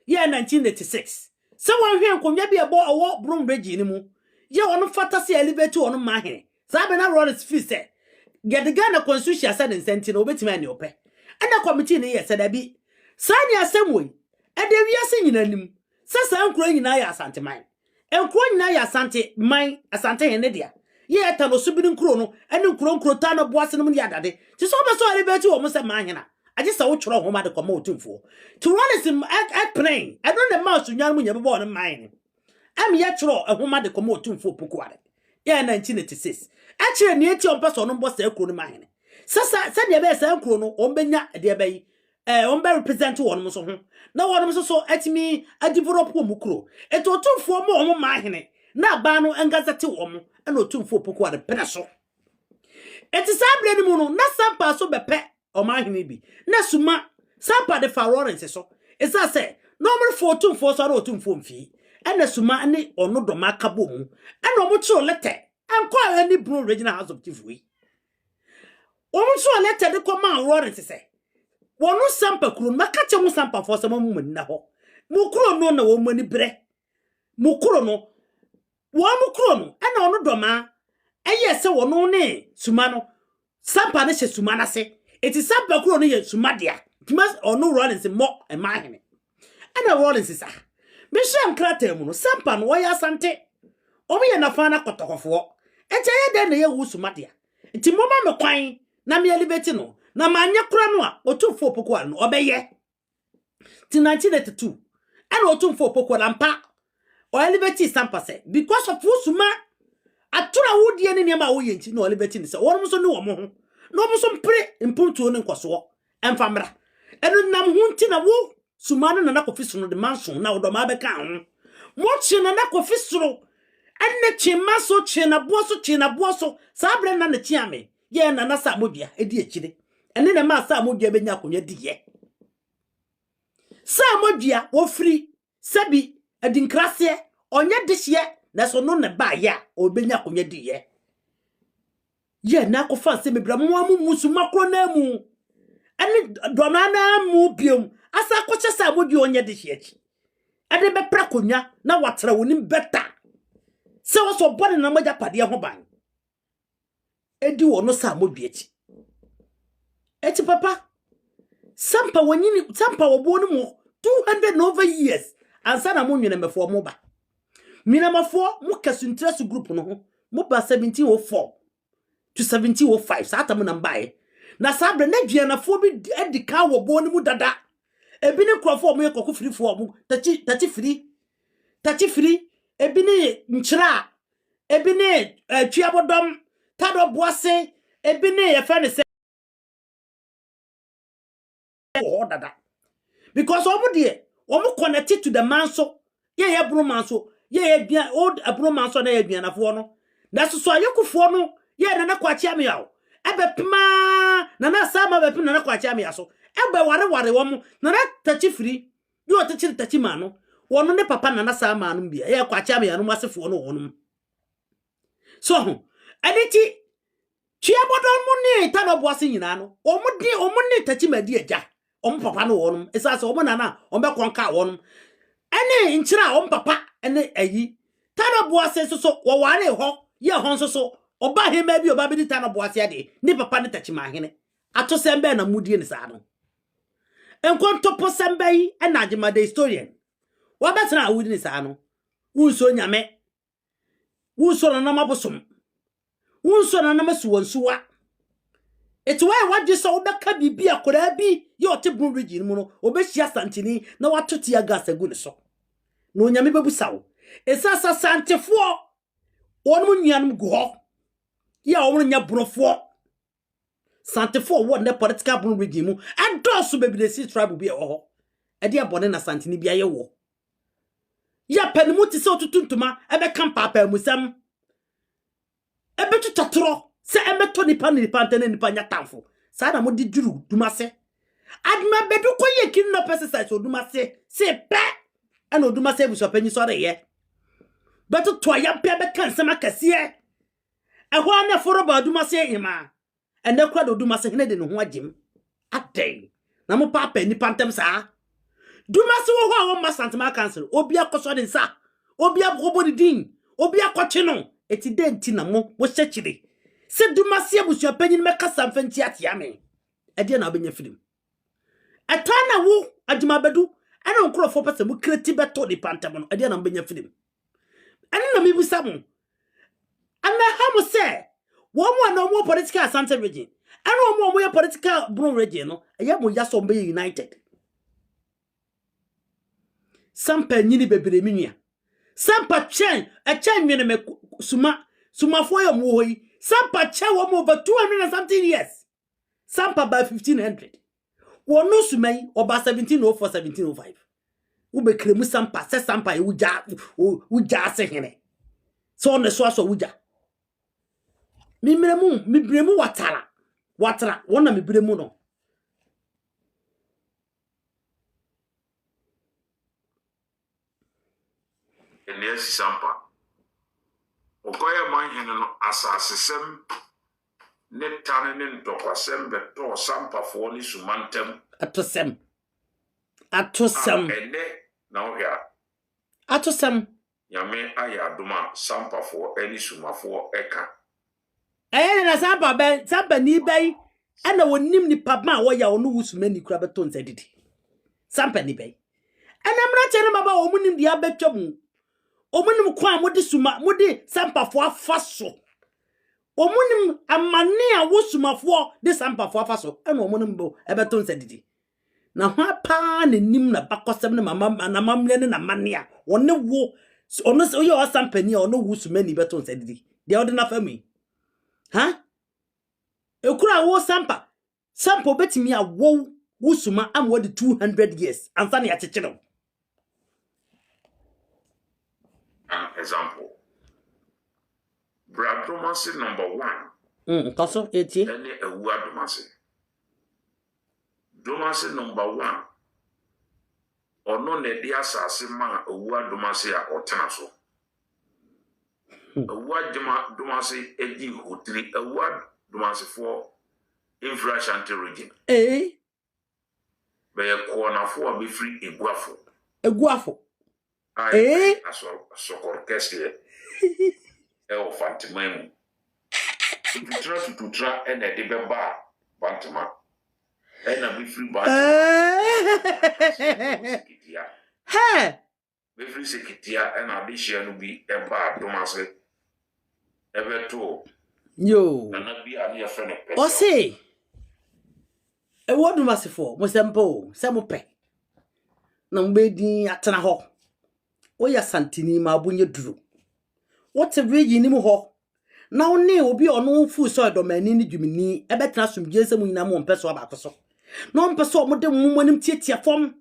Speaker 1: ye 1986 se won hwe nkonwa bi ebo owo brum regi ni mu ye ono fata se liberty ono ma hene za be na Ronese fi se get the Ghana constitution said in senti no betima ne ope ana committee ne ye said abi sani asemwe ede wiase nyina nim sasa nkro nyina ya asante man nkro nyina ya asante man asante hene dia ye eta no subiri nkro no ene nkro ta no boase no ya dade ti so be so elebeti wo mo se man hena aje sa wo choro ho ma de koma otumfo to Ronese at plane I don't the mouse nyan mu nya bebo no man am ye choro ho ma de koma otumfo pokuare ye 1986 a chere ne eti on person no boss ekro no man sasa se de be se nkro no on benya de be yi on be represent won so ho na won so atimi a develop wo mukro eto otumfo mo ma hene na ba no engazete wo mo na otumfo poku ade pene so eti sabre ni mu no na sampa so bepe o ma hene bi na suma Sampa de fa Lawrence so. Esa say normal 14 for so otum fom fi. Ena suma ne ono do maka bomu. Ena omo tro letter. Anko any Bruno Regional House of Chief we. Omo tro letter de come Lawrence say. Wonu Sampa kru maka che mu Sampa for some mu na ho. Mu kro no na wo mani bre. Mu kro no. Wo mu kro no ena ono do ma. Eye se wono ne suma no. Sampa ne she suma na se. Eti Sampa kro no ye suma dia. Timas ono Lawrence mo e ma hene. Ena Lawrence sa. Me hwe nkrata mu no Sampa no wo ya asante. Omo ye na fa na kotokofo. Eche ye de na ye wu suma dia. Enti moma me kwan na me elibeti no. Na manya kura no a otufo pokwa no obeye. Ti 1982. Ena otufo pokwa na mpa. O elibeti Sampa se because of usuma atura wudie ne niam a wo ye nti no elibeti ni se wonum so ne wo mo ho. No mo so mpre mpuntuo ne nkoso. Emfamra. Enu nam hu nti na wo suma no na kofi no de manso na odo ma beka ho. Mo chi na kofi soro. Enne chi maso chi na boso sabre na chi ame. Ye na sa modua edi akire. Enne na ma sa modua benya akonya diye. Sa modua wo free sabi adinkrase onye dihye na so no ne ba ya obenya akonya diye. Ye na kofa se mebra mo amu musuma kro na mu. Enne donana mu biom asa koche sa modua onye dihye chi. Ade be pra konya na watra wonim beta. Se wo so bone na maja pade ho ban. Edi wo no sa modua chi. Eti papa Sampa wanyini Sampa wobonu mo 200 over years ansa na mo nwene mefo mo ba. Mina mafo mo kasuntrasu group no ho mo ba 1704 to 1705 sa atamu na mbae. Na sabre na duanafo bi edika wobonu mu dada. Ebi ne krofo mo yekoku firifo mo tati free ebi ne nchira ebi ne tuabodom tado boase ebi ne ye fa ne se dada. Because omo de omo connected to the manso ye bro manso ye bia old abro manso na ye duanafo no na so ayekufo no ye na kwachi ame yawo ebe pima na sama be pima na kwachi ame yaso ebe ware wo na tachi free yo tachi ma no wono ne papa na sama no bia ye kwachi ame ya no masefo no wono so aniti chiabodon mu ni tano boase nyina no omo ni tachi madi eja omo papa no wono esase omo na omo be konka wono ene nchira omo papa ene ayi tano boase so wo ware ho ye hon so oba hema bi oba bi tano boase ade ni papa ne tachi ma hene ato sembe na mudie ni sa no enkontopo sembe yi ena agema the historian wa betena awudi ni sa no wunso nyame wunso na mabosom wunso na masu wansuwa eti why wadje so obeka bibi akora bi ye ote Bruno Region mu no obehia santini na watoti ya gas agu ne so no nyame bebusawo esasa santefo wonmu nuanum go ho ya wonmu nya brofo santefo wo ne political Bruno Region mu adoso bebidesi tribe bi e ho e de abone na santini bia ye wo ya panimu ti se otutuntuma ebe kan papa musam ebe tutotoro se emeto nipa ntene nipa nyatamfo sa na mo di duru dumase adma bedu koye kinno pesisa odumase se pe ana odumase buso panyi sore ye beto to ya pe be kan sema kase ehwo na foro ba odumase hima ene kwa do odumase hene de ne ho agim atay na mo papa nipa ntem sa dumase wo ho ma santama council obi akoso de nsa obi agobo de din obi akoche no eti denti na mo wo hyechire se dumase abuso panyi me kasa mfanti atia me ede na obenya filim atana wo adwuma bedu ana nkrofo pese mu kreti beto de pantam no ade na mbenya filim ana na mebusa mo ana ha mo se wo mo na mo political Asante Region ana mo ya political Bruno Region no aya mo ya so mbe united Sampa nyini bebere minua Sampa chen a chen nwene me sumafo ya mo hoyi Sampa chen wo mo over 200 and something years Sampa by 1500 wono sumai oba 1704 1705 ube kremu Sampa se Sampa uja se hene so ne so aso uja mi bremu watara wona mi bremu no
Speaker 2: ene sampa okoye manhene no asasesem ne tane ne ntokosem beto sampa fo ni sumantem
Speaker 1: atosem
Speaker 2: ene na ohia
Speaker 1: atosem
Speaker 2: yame aya duma sampa fo eni sumafo eka
Speaker 1: na sampa ni bai ana wonim ni papa wo ya ono wusumani kura beto nsadidi sampa ni bai ana mra chere maba omunim dia betwam omunim kwa mode suma mode sampa fo afaso omunim amane a wosumafo de sampa fo afaso ana omunim bo ebeto nsadidi na ho pa na nim na bakosem na mama na mamle na mania wone wo ono se oyo asampani ono wusumani beto nsadidi de ode na fami ha ekura wo sampa betimi a wo wusuma am wodi 200 years ansa na ya chechero
Speaker 2: an example Bradromasi number 1
Speaker 1: kaso eti
Speaker 2: ene ewu adomasi domasi number 1 ono ne dia asase ma ewu adomasi a otena so ewu adoma domasi edi hotiri ewu adomasi for infrastructure region be ko na fo a be free eguafo asokor kese e o fantimamu tutra ene de beba fantima ena be free ba be free sekitia ena de share no bi eba domase ebeto
Speaker 1: yo
Speaker 2: na bi ani afa ne pese
Speaker 1: o se e wodumase fo mo sempo se mo pe na mbedi atena ho wo ya santini ma abunye duru what a reji ni mo ho na woni obi ono fu so domani ni dwumini e betena somgye se mu nyina mo mpeso abakoso no mpeso mo de mmonim tietia fom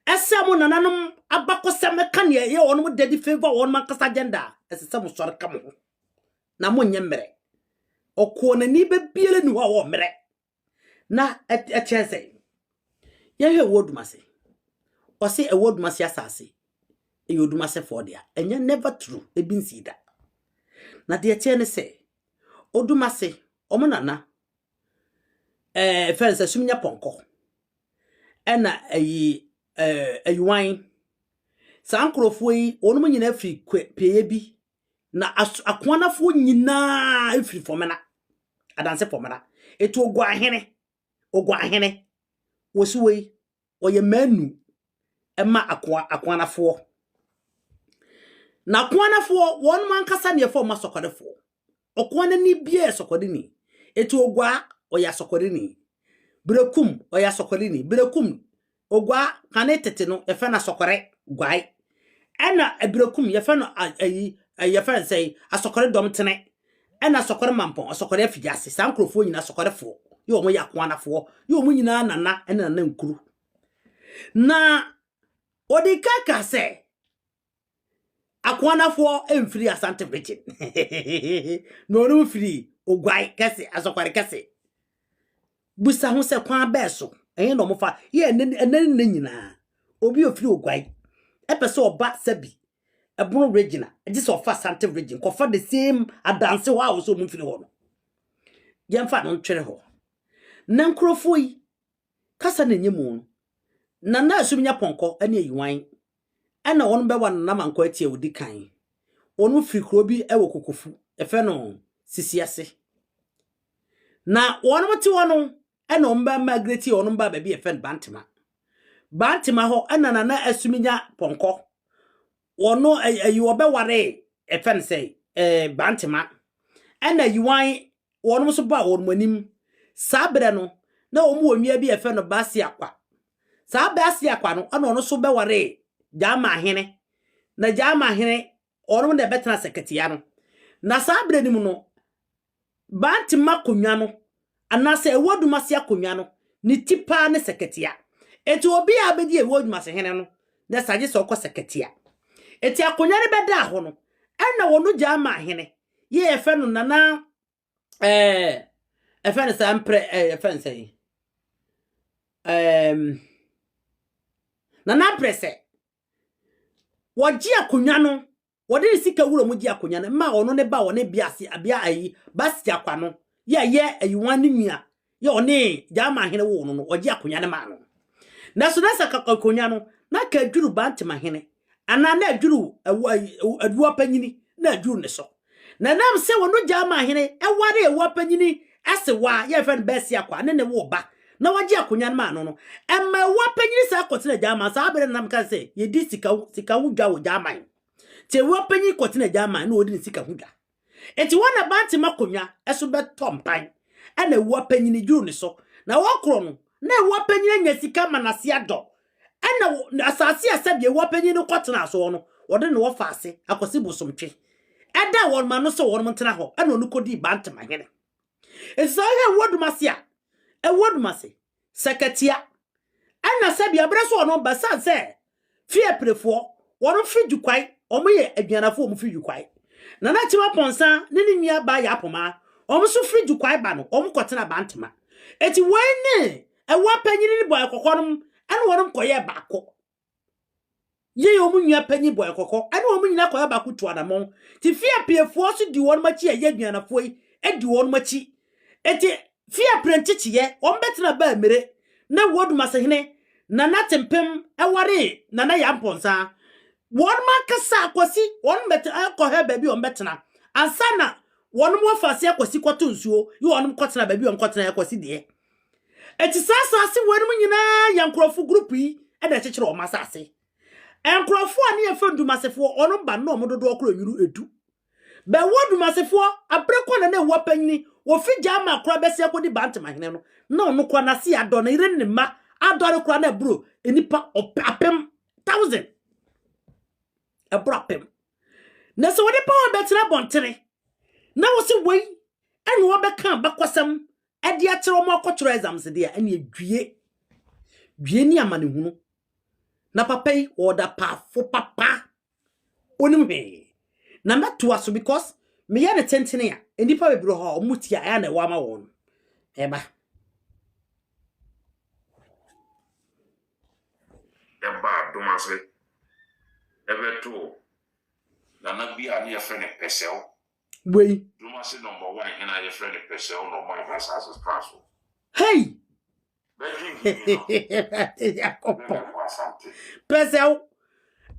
Speaker 1: ese mo nananom abakoso meka ne ye ono mo dedi favor ono mankasa agenda ese se mo sore ka mo na mo nyemere okuo na ni be biele ni ho wo mere na echese ye he wodumase o se e wodumase asase e yodumase for dia enya never true e bin sida na de eche ne se odumase omo nana fense sumnya ponko ena ayiwan sankrofo yi onum nyina afri peye bi na akoanafo nyina afri fomena adanse fomena etu ogwa ahene wosuwei oye manu ema akoanafo na akoanafo won man kasa ne fo masokodefo okoana ni bie sokodini etu ogwa oya sokodini brekum oya sokodini brekum ogwa kanetete no efe na sokore gwai ena brekum yefe no yefe sei asokore domtene ena sokore mampon asokore afijase sankrofo nyina sokorefo yo mo yakoanafo yo mo nyina nana ena na nkuru na odikaka se akoanafo emfiri asante virgin no no firi ogwai kase asokore kase busa ho se kwa beso no mo fa ye enen nyina obi ofiri ogwai epese oba sabi ebunu regina ejise ofa asante virgin ko fa the same adanse wa wo so mo firi ho no yemfa no ntwere ho na nkrofo yi kasa na nyemu na na asumnya ponko ane yiwan ana won be wan na manko atie odi kan wonu firi kro bi ewo kokofu efe no sisiase na wonu mti wonu ana omba magreti wonu mba ba bi efe bantima ho ana na asumnya ponko wonu ayi obe ware efe ne sei bantima ana yiwan wonu so ba wonu manim sabre no na omu onwia bi efe no basi akwa sa basi akwa no ana ono so be ware jama hene na jama hene ono de betena sekretia no na sabre ni mu no bantima konwa no anase ewodumase akonwa no ni tipa ne sekretia eti obi abedi ewodumase hene no de saje so ko sekretia eti akonwa ne beda ho no ana wonu jama hene ye efe no nana efe ne sampre efe ne sei na prese Waji akonya no. Wode ne sika wuro mu ji akonya no ma ono ne ba wone biase abia ayi basi akwa no. Ye ayi wan ne nua. Ye one jama hene wo no waji akonya ne ma no. Na so na saka akonya no na ka adwuru bantima hene. Ana na adwuru aduwa panyini na adwuru ne so. Na nam se wono jama hene eware ewa panyini ase wa ye fen besi akwa ne wo ba. Na waji akonya ma no emma wa panyini sa akotena jama sa abere nam ka se ye di sika wudwa wo jama te wa panyini kotena jama na odi sika wudwa enti wana banti makonya eso be tompan na wa panyini duru ne so na wa kro no na wa panyini nya sika manase ado na asase asabie wa panyini kotena so no wode ne wo faase akosi bosomtwe eda won ma no so won mtena ho na onu kodi banti mahene enti ya wodumase a ewodumase sekatia ana sabi abreso ono basa se fie prefo wono fidjukwai omo ye aduanafo omo fidjukwai na na chima ponsa ne nua ba ya apoma omo so fidjukwai ba no omo kotena bantema eti wene ewa panyini ni boy kokonom ana wono koye baako ye omo nua panyi boy kokko ana omo nyina koye baako tu adamon ti fie prefo so di wono machi ye aduanafo yi edi wono machi eti fie prentichiye ombetena ba mere na wodumase hene na natempem eware na na yamponsa won man kasa akwasi won bet akohe baby on betena ansana won mo fase akwasi kwato nsuo yi won kwotena baby on kwotena akwasi de eti sasa se won mu nyina yankrofo group yi e da chechire o masase enkrofo ani efendumasefo onon ba no mododo okro yuru edu be wodumasefo abreko na ewa panyini wo figya ma kra bese akodi bantema hene no na ono kwa na si ado na ire ne ma adore kra na bro enipa apem 1000 ebro apem na so wode power betra bontere na wo se wei ene wo be kan bakwasam ade a kire mo akotro exams de a ene dwie ni amane hunu na papa yi oda pafo papa onim he na meto aso because me ya ne tentene a enipa bebro ha omutia ya na wa ma won eba
Speaker 2: domase ebeto na bi ani ya frene pesel
Speaker 1: wei
Speaker 2: domase number 1 ina ya frene pesel no my verse as paso
Speaker 1: hey
Speaker 2: Yakopo
Speaker 1: pesel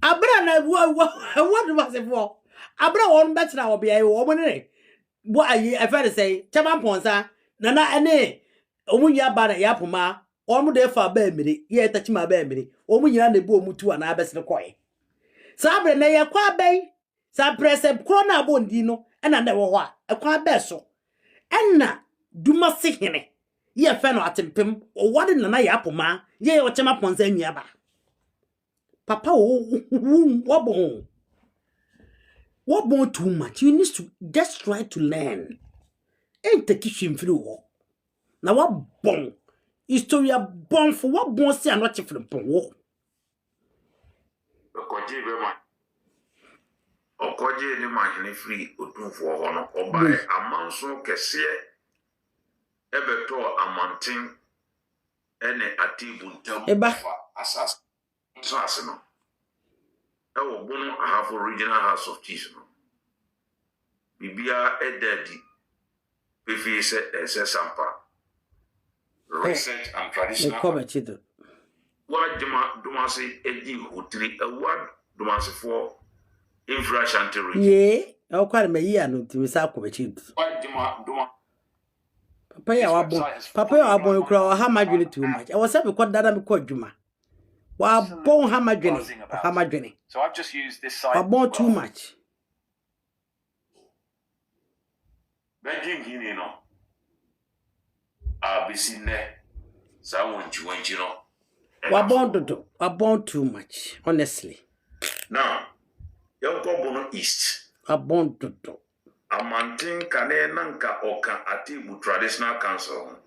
Speaker 1: abra na wo domase fo abra won betra obi ayi wo monere bo ayi afere say chama ponsa na ene omunya ba na yapoma omu de fa ba emire ye tachima ba emire omu nyina na bu omutu ana abesere koye sabre na ye kwa bai sa prese kro na bondi no ena na wo ho a ekwa ba so ena duma se hene ye fe no atempem o wade na yapoma ye o chama ponsa nua ba papa what born too much? You need to just try to learn. Ain't the kitchen through. Now what born? Historia born for what born say I'm not from Pongo.
Speaker 2: Okoje ni mahene free otunfo ho no obae amanso kese ebeto amanten ene atibu ntam
Speaker 1: Eba
Speaker 2: asas so no ewo bunu ahafo original house of cheese no bibia edadi pefi se sampa research and traditional
Speaker 1: comment
Speaker 2: wa dumase edi hotiri ewa dumase for infrastructure
Speaker 1: ye o kware me yi anu ti sa ko bechi
Speaker 2: duma
Speaker 1: papa ya wabon kura ha madwene too much e was say because dada me ko adwuma wa bon ha madwene
Speaker 4: so I've just used this site
Speaker 1: wabon too much
Speaker 2: Beijing hini no abisine sa wonchi no
Speaker 1: wabon too much honestly
Speaker 2: now Yankobono East.
Speaker 1: Abondodo.
Speaker 2: Amantin kane nanka oka atibu traditional council.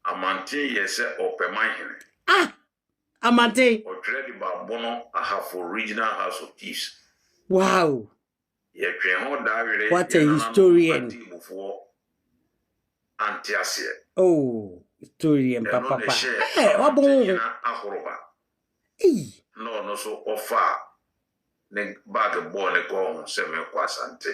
Speaker 2: Amantin yese opemahine.
Speaker 1: Ah! Amantin.
Speaker 2: Otredi babono ahafo regional house of chiefs.
Speaker 1: Wow.
Speaker 2: What
Speaker 1: a historian. Oh, historian, papa. Hey, wabon. Hey.
Speaker 2: no so offer ne bag boy ne ko se me kwa sante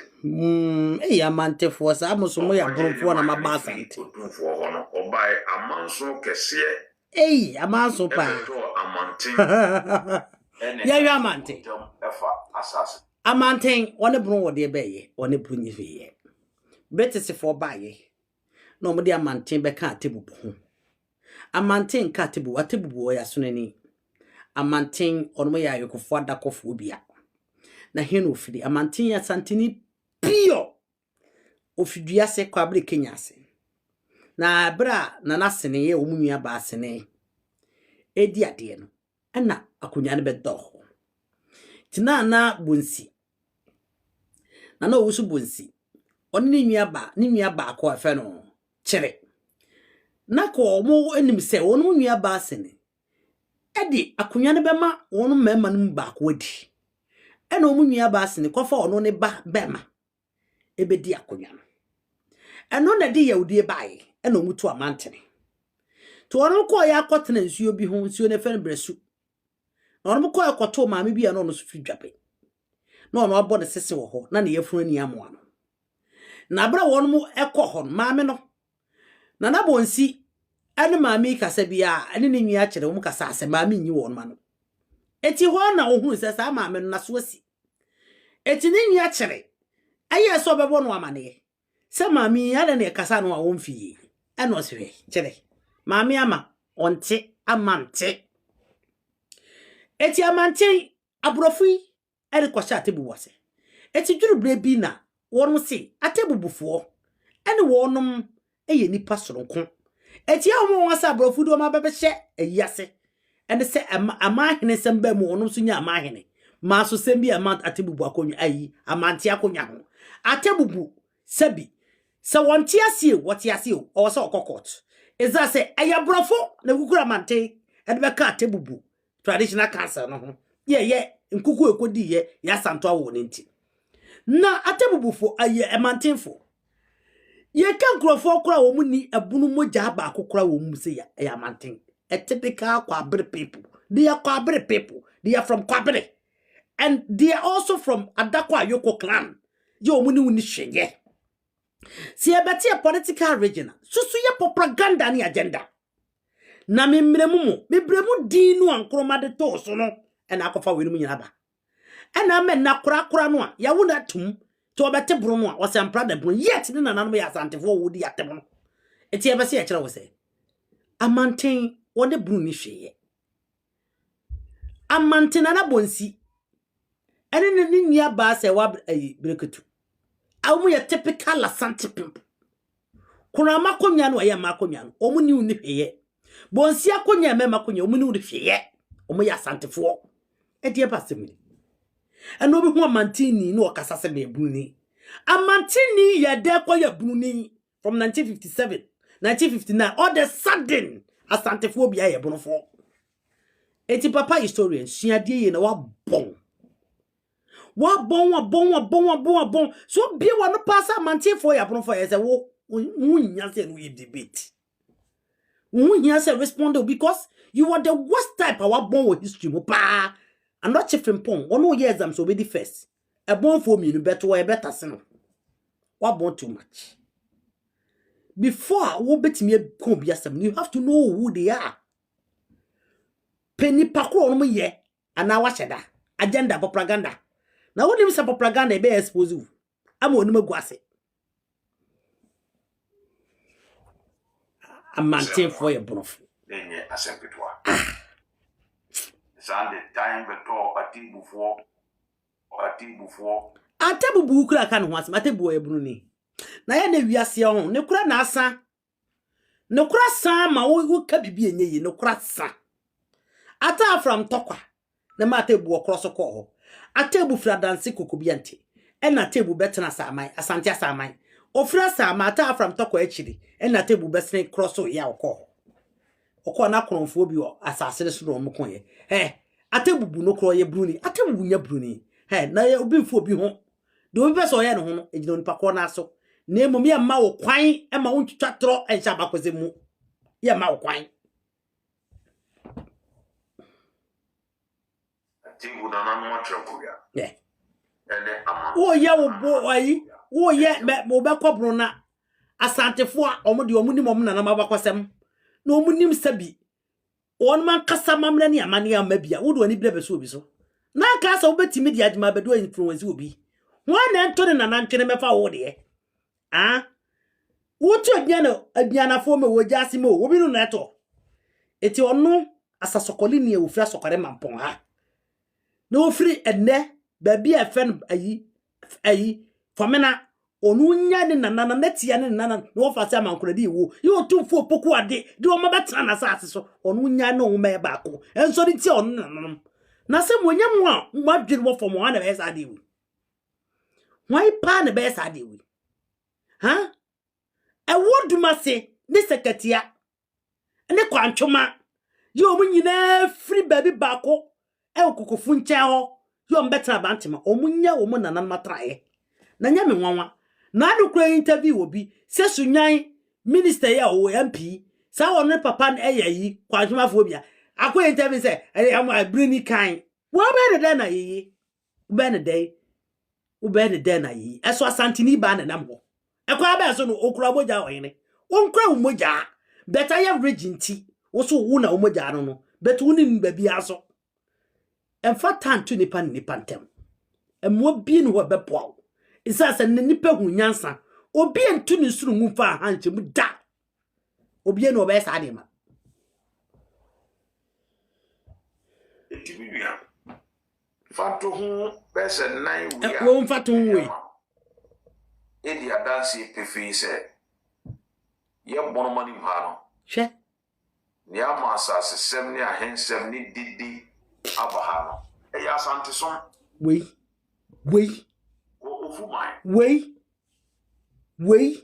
Speaker 1: Amante for some so ya brofo na maba sante
Speaker 2: otumfo ho no obai amanso kese
Speaker 1: amanso pa
Speaker 2: to amante
Speaker 1: ya yu amante
Speaker 2: efa asase
Speaker 1: amante one bro wo de beye one bro nyifiye betisi for baye no mo de amante be ka tebubu ho amante nka tebubu ya sonani amante ono ya yokofo adakofo bia na heno ofidi amante ya santini pio ofidua se kwabere Kenya se na bra na nasene ye omunua ba asene edi ade no na akonya ne bedo tina na bonsi na owusu bonsi oni ne nua ba akọ afa no kire na ko mo enim se wonu nua ba asene edi akonya ne bema wonu mema no ba akọ adi ena omunua ba asene kofa ono ne ba bema ebedi akonya no eno na di yawudie bae ena omutu amantene to ono ko ya akotena nsuo bi ho nsuo ne fe bresu na ono ko akoto maame bi na ono so fidwape na ono abo de sese wo ho na ne yafunu ani amoa no na bra wono mu ekọ ho maame no na bonsi ene maame kasa bia ene ne nwi akere wo mu kasa ase maame nyi wo no eti ho na ohunu se sa maame no na so asi eti ne nwi akere aye so bebo no amane se maame ya ne kasa no a wo mfie ene o se kire maame ama onte amante eti amante abrofui ere kwasha atebu wase eti duru bre bi na wonu se atebubufo ene wonum eye nipa soronko eti awo wasa abrofui do ma bebehye ayase ene se amahene semba mu wonum so nya amahene ma so sembi amant atebubu akonwa ayi amante akonwa ho atebubu sabi se wonte asie wote asie o se okokot eza se ayabrofo na kukura amante ede be ka atebubu traditional cancer no ho ye nkuku ekodi ye ya santo awo ne nti na atebubufo aye emantenfo ye ka nkrofo kora wo mu ni ebunu moja ba akokora wo mu se ya amanten a typical Kwabere people. They are Kwabere people. They are from Kwabere. And they are also from Adakwa Yoko clan. Yo muni unishenye. Si ebeti a political region. Susu ye propaganda ni agenda. Na membremu dinu ankroma de to so no. And akofa wenu nyaba. And amen na kura no ya wuna tum to obete bro no was am proud bro yet ni nananom ya santefo wodi atemo. Eti ebesi e kire wo se. Amanten wode bru ni hweye. Amanten na bonsi. Ene ni nia ba se wa breketu. Awu ye typical Asante people. Kuna makonya no ye makonya no. Omu ni uni hweye. Bonsi akonya me makonya omu ni uni hweye. Omu ya Asantefo. Edi eba semini. Eno bi hu amantini no okasase be bruni. Amantini ye de kwa ye bruni from 1957, 1959 all the sudden Asantefo bia ye bonofo. Eti papa historian suade ye na wa bon. Wa bon. So bi wa no pass Amantefo ya bonofo ye se wo nya se no ye debate. Nya se respond because you are the worst type of wa bon with history mo pa. I'm not chiefing pong. One more years I'm so ready first. A born for me, you better sin. What born too much? Before I will bet me come be some, you have to know who they are. Penny Paco on me ye, and now watch that agenda propaganda. Now what is propaganda be exposed? I'm on me guase. A maintain for your bonf.
Speaker 2: Then ye a Sunday time beto
Speaker 1: Atebubu kura kan ho asem atebu ebruni na ya na wiase ho ne kura na asa ne kura san ma wo ka bibi enye yi ne kura san ata from tokwa na ma atebu okroso ko ho atebu fra danse kokobiante e na atebu betena samai asante asamai ofra sama ata from tokwa akiri e na atebu besene kroso ya okọ na kronfo bi o asase so no mko ye atebubu no kro ye bruni atebubu nya bruni na ye obi mfo bi ho de obi peso ye no ho no ejina nipa ko na so na emom ye ma wo kwan e ma wo ntwatwa tro enhya bakoze mu ye ma wo kwan
Speaker 2: Tingu na no atrekoya.
Speaker 1: Yeah.
Speaker 2: Ene ama.
Speaker 1: Oh yeah, wo ayi. Oh yeah, mo be kwabro na asantefo a omo de omo ni mom na na mabakwasem. Na omo nim sabi. On man kasa mamre ni amane amabia. Wo do ani bile be so obi so. Na ka sa wo betimi di adwuma be do influence obi. Wọ́n na ntone na nantwene mefa wo de. Ah? Wo tu aduanafo me wo jase me wo bi no na eto. Eti ono asasokoli ni ofira sokore mampon ha. Na ofiri enne ba bi efen ayi famena onu nya ne nana na tia ne nana na wo fa se amankoradi wo. Yo tumfo poku ade de o mabetana na sa so. Onu nya na o me ba ko. Enso ni ti onu nana. Na se mo nyam a mo adwene wo fo mo na be sa de wo. Why pa ne be sa de wo? Ha? E woduma se ne seketia ne kwantwoma yo mu nyina free baby bako e okokofu nche ho yo mbetena bantima omunya wo mu nanan matrae na nya me nwanwa na adukura interview obi se sunyan minister ya o MP sa won ne papa na eyayi kwantwoma fo bia akọ interview se e am abrani kan wo be ne na yi be ne dey wo be ne na yi eso asantini ba na namho ekwa ba so no okura boja oyene onkura umoja beta ya reginti wo so wo na umoja no beta wo ni babi aso emfa tantu nipa ntem emwo bi no bepoa isa se nipa hu nyansa obi entu ni suru mu fa hanche mu da obi no be sa de ma
Speaker 2: Etibia fatu hu bese nan wi a
Speaker 1: wo fatu hu we
Speaker 2: edi adansi pefi se ye bono mani ha no
Speaker 1: hwe
Speaker 2: ni ama asase sem ni ahensem ni didi abaha no e ya asante som
Speaker 1: we
Speaker 2: ofu mai
Speaker 1: hwe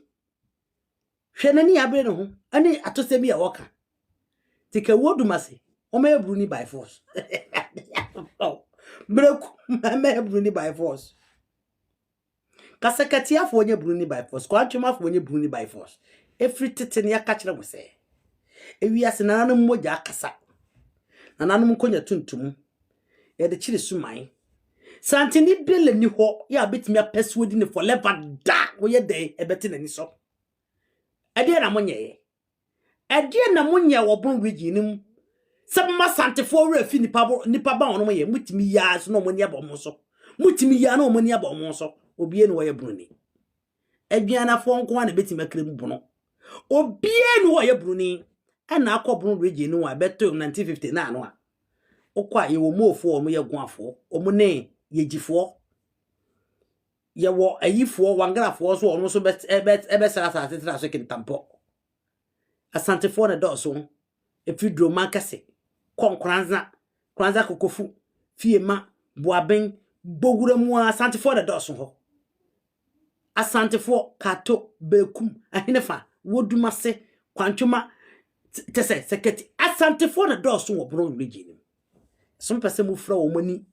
Speaker 1: na ni abre no ho ani atosemi ya woka tika wodumase o me bruni by force breku me bruni by force kasakatia fo onye bruni by force kwa twema fo onye bruni by force every tete ya ka kire wo se ewiase nananum moja akasa nananum konya tuntum ye de kire suman santini bele ni ho ya betimi apeswodi ni for lever da wo ye de ebeti nani so ade na monye wo bon region sabma santefo wura fi nipa ba ono ye mutimi ya so no moni abom so mutimi ya no moni abom so obie no wo ye bruni aduanafo nko na betimi akrem buno obie no wo ye bruni ana akobun region no wa beto 1959 no a okwa ye wo mofo omo ye guafo omo ne yegifo ye wo ayifo wangrafo so ono so ebe sara tetra so kintampo asantefo na do so efidro mankase konkranza kokofu fiema boaben bogura mu asantefo na do so ho asantefo kato bekum ahinefa wodumase kwantwoma tese seketi asantefo na do so wo bro region some person mu fra wo mani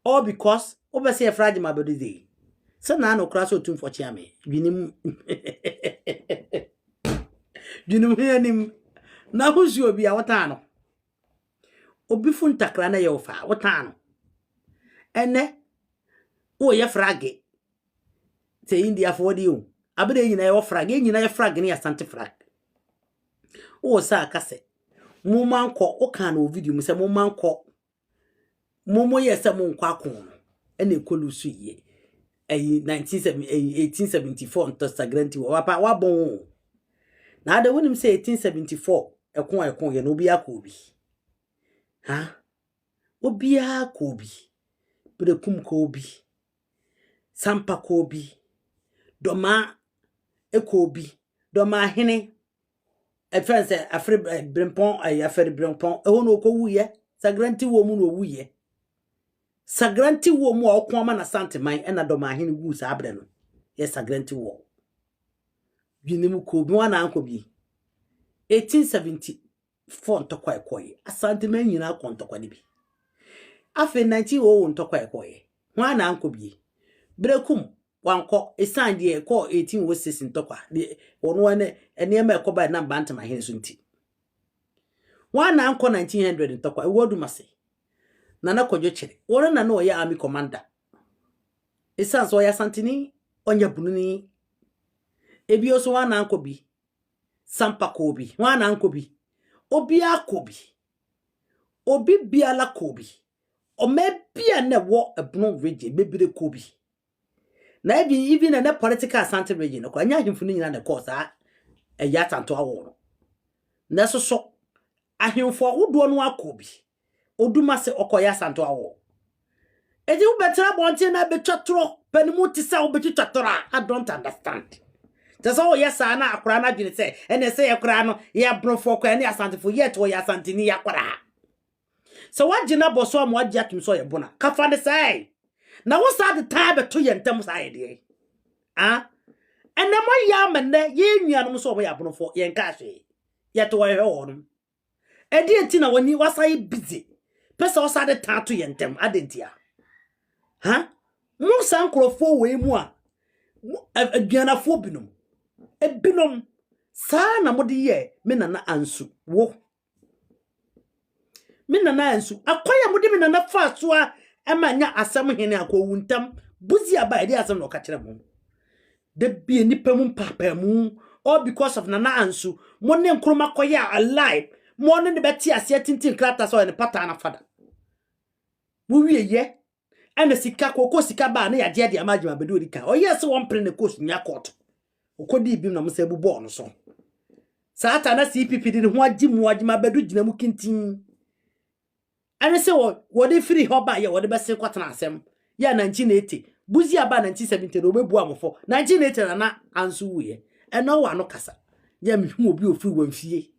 Speaker 1: all because obese frage mabodide se na no kra so tumfo chiame binim yanim na huzi obi a wotano obi funtakra na yewofa wotano ene wo ye frage te india for di o abede nyina ye frage nyina ye frage ne asante frage wo sa kase mu manko o kan o video mu se mu manko momo ye se mu nkwa kon ene ekolusu ye 1874 nto sagranti wa bon na ada wonim se 1874 ekon ye no obi akobi ha obi akobi brekum ko obi sampa ko obi doma ekobi doma hene efense afre brempon afre brempon e wono ko wuye sagranti wo mu no wuye sagranti wo mu okon ma na santeman ena doma hene gu sa abre no ye sagranti wo dwinimu ko bi wana anko bi 1874 ntokwa ekoye asanteman nyina kontokwa ni bi afi 1900 ntokwa ekoye wana anko bi brekum wanko esande eko 1806 ntokwa wono ene ema ekoba na bantama hen so nti wana anko 1900 ntokwa ewodumase Nana Kojo Chere. Wona na no ya army commander. Esan so ya santini onya bununi. Ebi oso wana ankobi. Sampa kobi. Wana ankobi. Obi akobi. Obi biala kobi. O mebia ne wo ebno region bebire kobi. Na even na political asante region ko anya himfu ni nyina ne course e ya tanto awo. Na so ahimfo ahodo no akobi. Oduma se okoya santo awo. Eji u betra bonte na betwatro penimu ti sa u betwatro. I don't understand. That's all yes na akura na dwene se ene se yakura no ya brofo kwa ne asante fo yet wo ya asante ni yakura. So what jina boso am wagye atum so ye bona. Ka fa ne sai. Na wo sa de time beto ye ntam sai de. Ah? Ene mo ya menne ye nuanom so wo ya brofo ye nka hwe. Ye to wo hwe won. Edi enti na woni wasai busy. Pesa wo sa de tato ye ntam adentia. Ha? Mo san krofo we mu a aduanafo binom. Ebinom sa na mode ye me nana ansu wo. Me nana ansu akwaya mode me nana fa so a emanya asem hene akowuntam buzi aba edi asem no ka kire mo. De bi nipa mu papa mu all because of nana ansu mo ne nkroma koya alive mo ne beti ase tintin krata so ne pata na fada. Wo wie ye ene sika kokko sika ba na ya de amagema bedu odika. O yes won pre ne coast nya court. Okodi bim na mse bu ball no so. Saata na CPP di ho agimu agima bedu gina mu kintin. Ane se wo de free hoba ye wo de bese kwatana asem. Ya 1980. Buzi aba 1970 no bebu amfo. 1980 na ansu wuye. Eno wa no kasa. Ya mehwu obi ofri wamfie.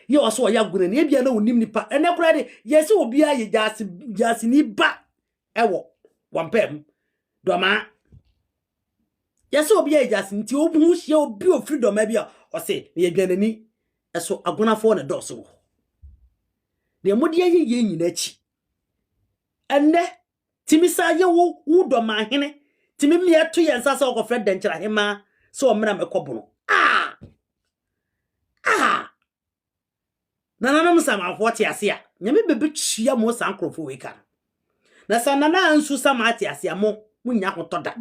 Speaker 1: Ye oso ya gune ne bia na onim nipa. Ene kura de yesi obi aye jasi ni ba. Ewo wampem. Doma yes, obi just nti obu hye obi o freedom bia o se ye dwanani eso agonafo na doso de modi ye nyina chi enne timisa ye wo doma hene timi me ato ye nsa sa okofred denchira hema so o mena mekobo nana msama afoti ase a nyame bebe chia mo san krofo we ka na sanana ansu sama ati ase mo munya hotoda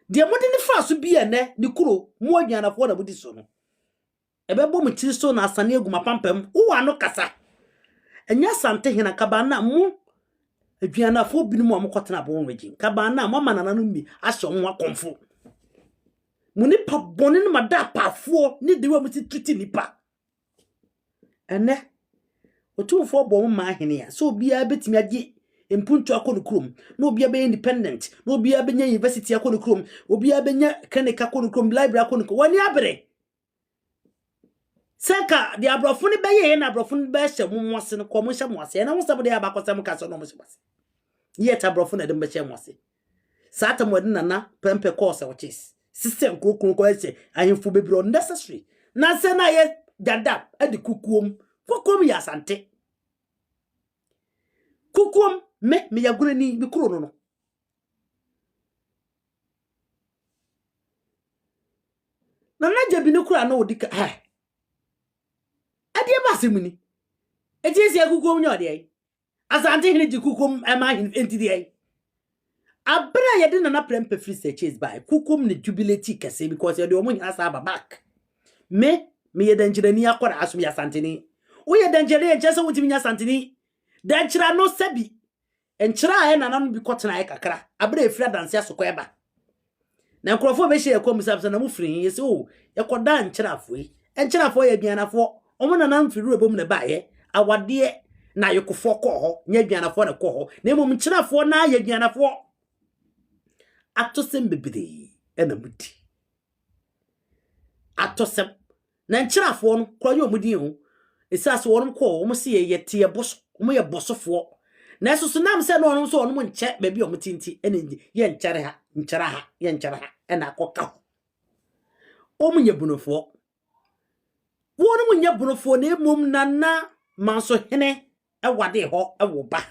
Speaker 1: de modi ni fa so bi ene ni kuro mo aduanafo na budi so no ebebo mu tiri so na asane aguma pampam wo ano kasa enya sante hina kabana mu aduanafo bi mu amkotena bon wegin kabana mo manana no mi ahye ho akonfo mu ni pa boni ni mada pafo ni de wo mu titi nipa ene otumfo bo mu ma hene ya so bia betimi age empuntu akonu krom no bia be independent no bia benya university akonu krom obia benya clinic akonu krom library akonu wani abre seka de abrofo ni beye na abrofo ni be hye mu mwase no komo hye mwase na wosam de abakosam kaso no mo hye mwase yet abrofo na de be hye mwase sata mo de nana pempe course which is system kokon ko hye ahemfo bebro necessary na se na ye dada adi kukuom ya sante kukuom me yagure ni mikuro no na naje bi ne kura na odika ade ba semuni ejesi akukuom nyode ai asante hene ji kukuom ema entidi ai abra ye de na prempe free searches by kukuom ne jubilate kase because ye de omo nyina sa back me ye dangerani akora asum ya santeni wo ye dangerani e jese wutimi nya santeni danchira no sabi enchira e nana no bi kotena e kakra abra efira danse asoko eba na nkrofo be hye ekom sabsa na mu firi yesi o yekoda nchira afoi enchira afoi ye duanafo omo nana mfiru ebom ne bae awade na yekofo ko ho nya duanafo na ko ho na mum nchira afo na ye duanafo atosem bebede e na mudi atosem na nchira afo no kro ye omudi ho esase wonum ko omo se ye tie boso omo ye bosofo na esusu nam se no onum so onum nche ba bi omutinti ene ye nchara ha ena akoka omunye bunofo wonum nya bunofo na emom nana manso hene ewade ho ewoba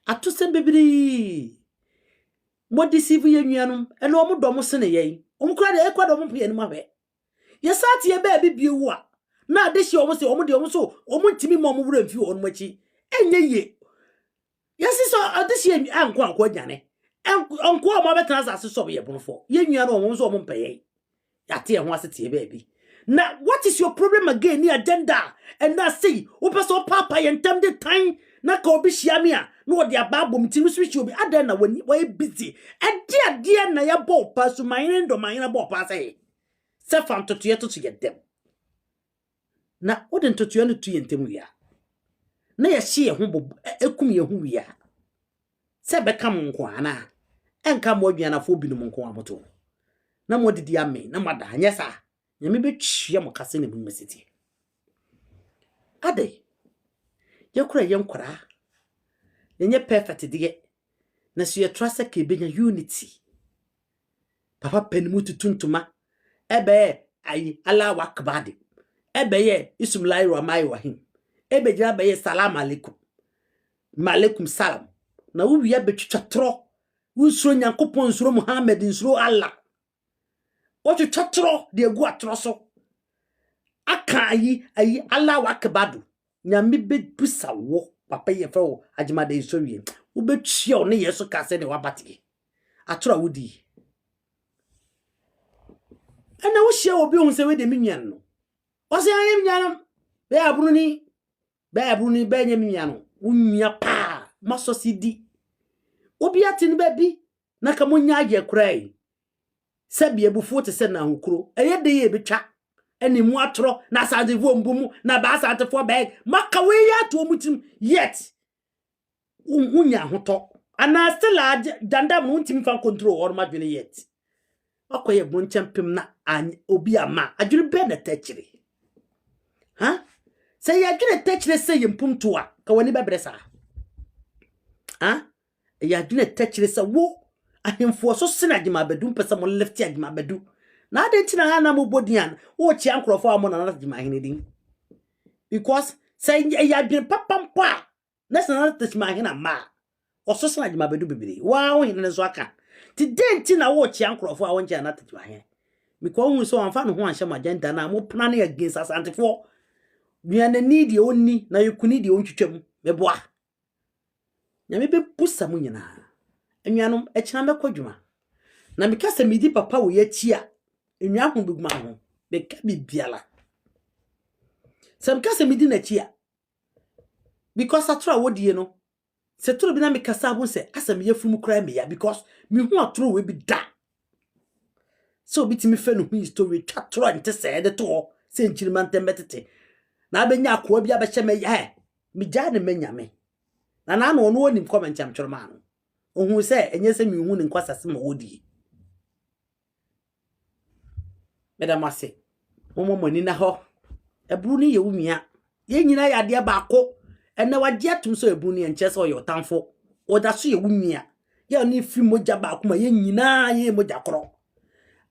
Speaker 1: atosem bebiri modisivu ye nuanum ene omudom se ne ye omkura de ekwadom mpo ye nima hwe ye sati ye ba bi biwu a na de hye omo se omo de omo so omo ntimi mo wura mfi onum achi enye ye yesi so adisi anko anko nyane anko ma betra asase so be bonfo ye nua no mo so mo mpeye yate ho asete baby. Now what is your problem again ni agenda and that say wo person papa ye ntam de time na ka obi hia me a na wo de ababo mtimi switch obi adan na we busy e dia na ya bo pasu mine ndo mine bo pa say se fam to get them na wo de to no to ye ntam wi a na ye hye ho bo ekum ye ho wi a se be kam nko ana enka mo aduana fo binum nko amoto na mo didi ame na mada anya sa nyame betwia mo kase ne mu mesiti ade yakura yenkwara yenye perfect dige na so ye trust ka benya unity papa penimu tutuntuma ebe ayi ala wakbadi ebe ye isumlai wa mai wahim ebe jira be ye salam alaikum malaikum salam na wu ya betwitwa tro wu suro nyankopon suro muhammad suro allah otu twatro de egu atro so aka ayi Allah wakbadu nyame be busa wo papa ye fa wo agimada isowie wo betwia o ne yeso ka se ne wabate atro wudi ana wo hia obi hu se we de minyan no o se ayem nyanam be abruni be nyam nyan unya pa maso sidi obi atini baby na ka monya age kurai sabi ebufu te se na hokuro eye de ye betwa eni mu atro na sandevo mbumu na ba santefo bag maka we ya to mutim yet unya hoto ana still danda mu ntim fan control or ma dwene yet akoye bu nchampem na obi ama adwene be na techire ha say ya dwene techire say yempumto a ka wani bebresa ha ya dwene techire say wo ahemfo so sena agima bedu mpesa mo left agima bedu na ade tina na mo bodian wo chi ankrofo amo na agima hinedin because say ya dwene papampa na sena agima hina ma oso sena agima bedu bibiri wa wo hinene so aka ti denti na wo chi ankrofo a wo nja na agima hin because hu so anfa no ho anhye ma agenda na mo pna na against asantefo duane need ye onni na yekuni de ontwetwam meboa nyame be pusa mu nyina enwanum echina mekwadwuma na mekasa midi papa wo yachia enwa ho biguma ho beka bibiala sam kasa midi na chia because atro wodie no se tro bi na mekasa ho se asam yefum kra me ya because me hu atro we bi da so bitimi fe no hu story twatro ante se de to se nchirima ntembetete na abenya akoa bi abehye me ya me gya ne manyame na na no no onim comment am choroma no ohun se enye se mi hu ne nkwasase ma wodi madam ase momo ni na ho ebru ni ye wumia ye nyina ya de baako ene wagye atum so ebru ni enche se o yotamfo oda so ye wumia ye ni fi moja baako ma ye nyina ye moja kro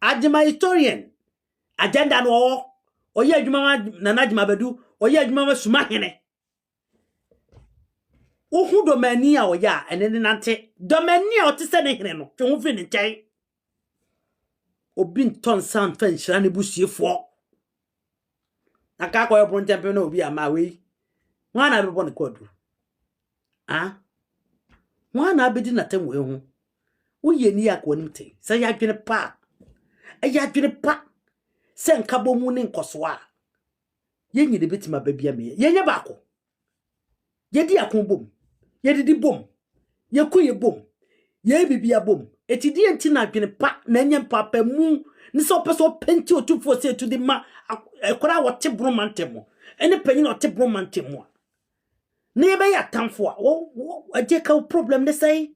Speaker 1: agema historian agenda no oye adwuma na najima bedu oye adwuma ma suma hene ohu domani a oya ene ne nante domani a otise ne hene no twe ho fi ne nkyai obi nton san fa nhyira ne busuefo aka ko yobro ntempe na obi ama we wana bebo ne kodu wana abedi na temwe hu uye ni akoni mte se ya dwene pa se nkabo mu ne nkoso a yenyi de betima babia me yenye baako yedi akon yedidi bom yekuye bom ye bibia bom etidi enti na dwene pa na nye papa mu ni so peso penti otufo se to di ma ekora wote bromantemo ene panyin ote bromantemo na ye be ya tamfo a wo aje ka problem ne sai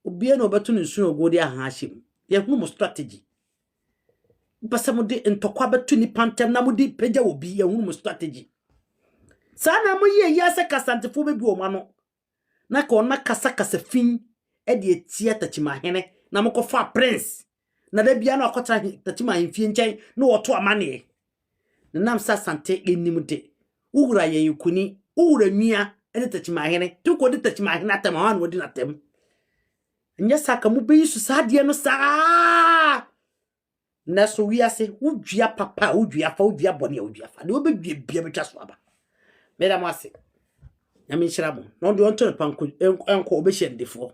Speaker 1: obi na obetu nsu ogodi aha ahim ye hu mo strategy basa mo de ntokwa betu ni pantem na mo di peja obi ye hu mo strategy sana mo ye yase kasantefo bebi o ma no na ka ona kasa fin e de etia tachima hene na moko fa prince na da bia na akota tachima hemfie nchen na woto amane na nam sa sante enim de uwura ye yukuni uwura nua e tachima hene tuko de tachima hene atama wan wodi na tem nya saka mu be yisu sadie no sa na so wiase udua papa udua fa udua bone udua fa de obedua bia betwa so aba meda mo ase nyame nhyira mo na ɔde ɔnto ne panko enko obehye ndefo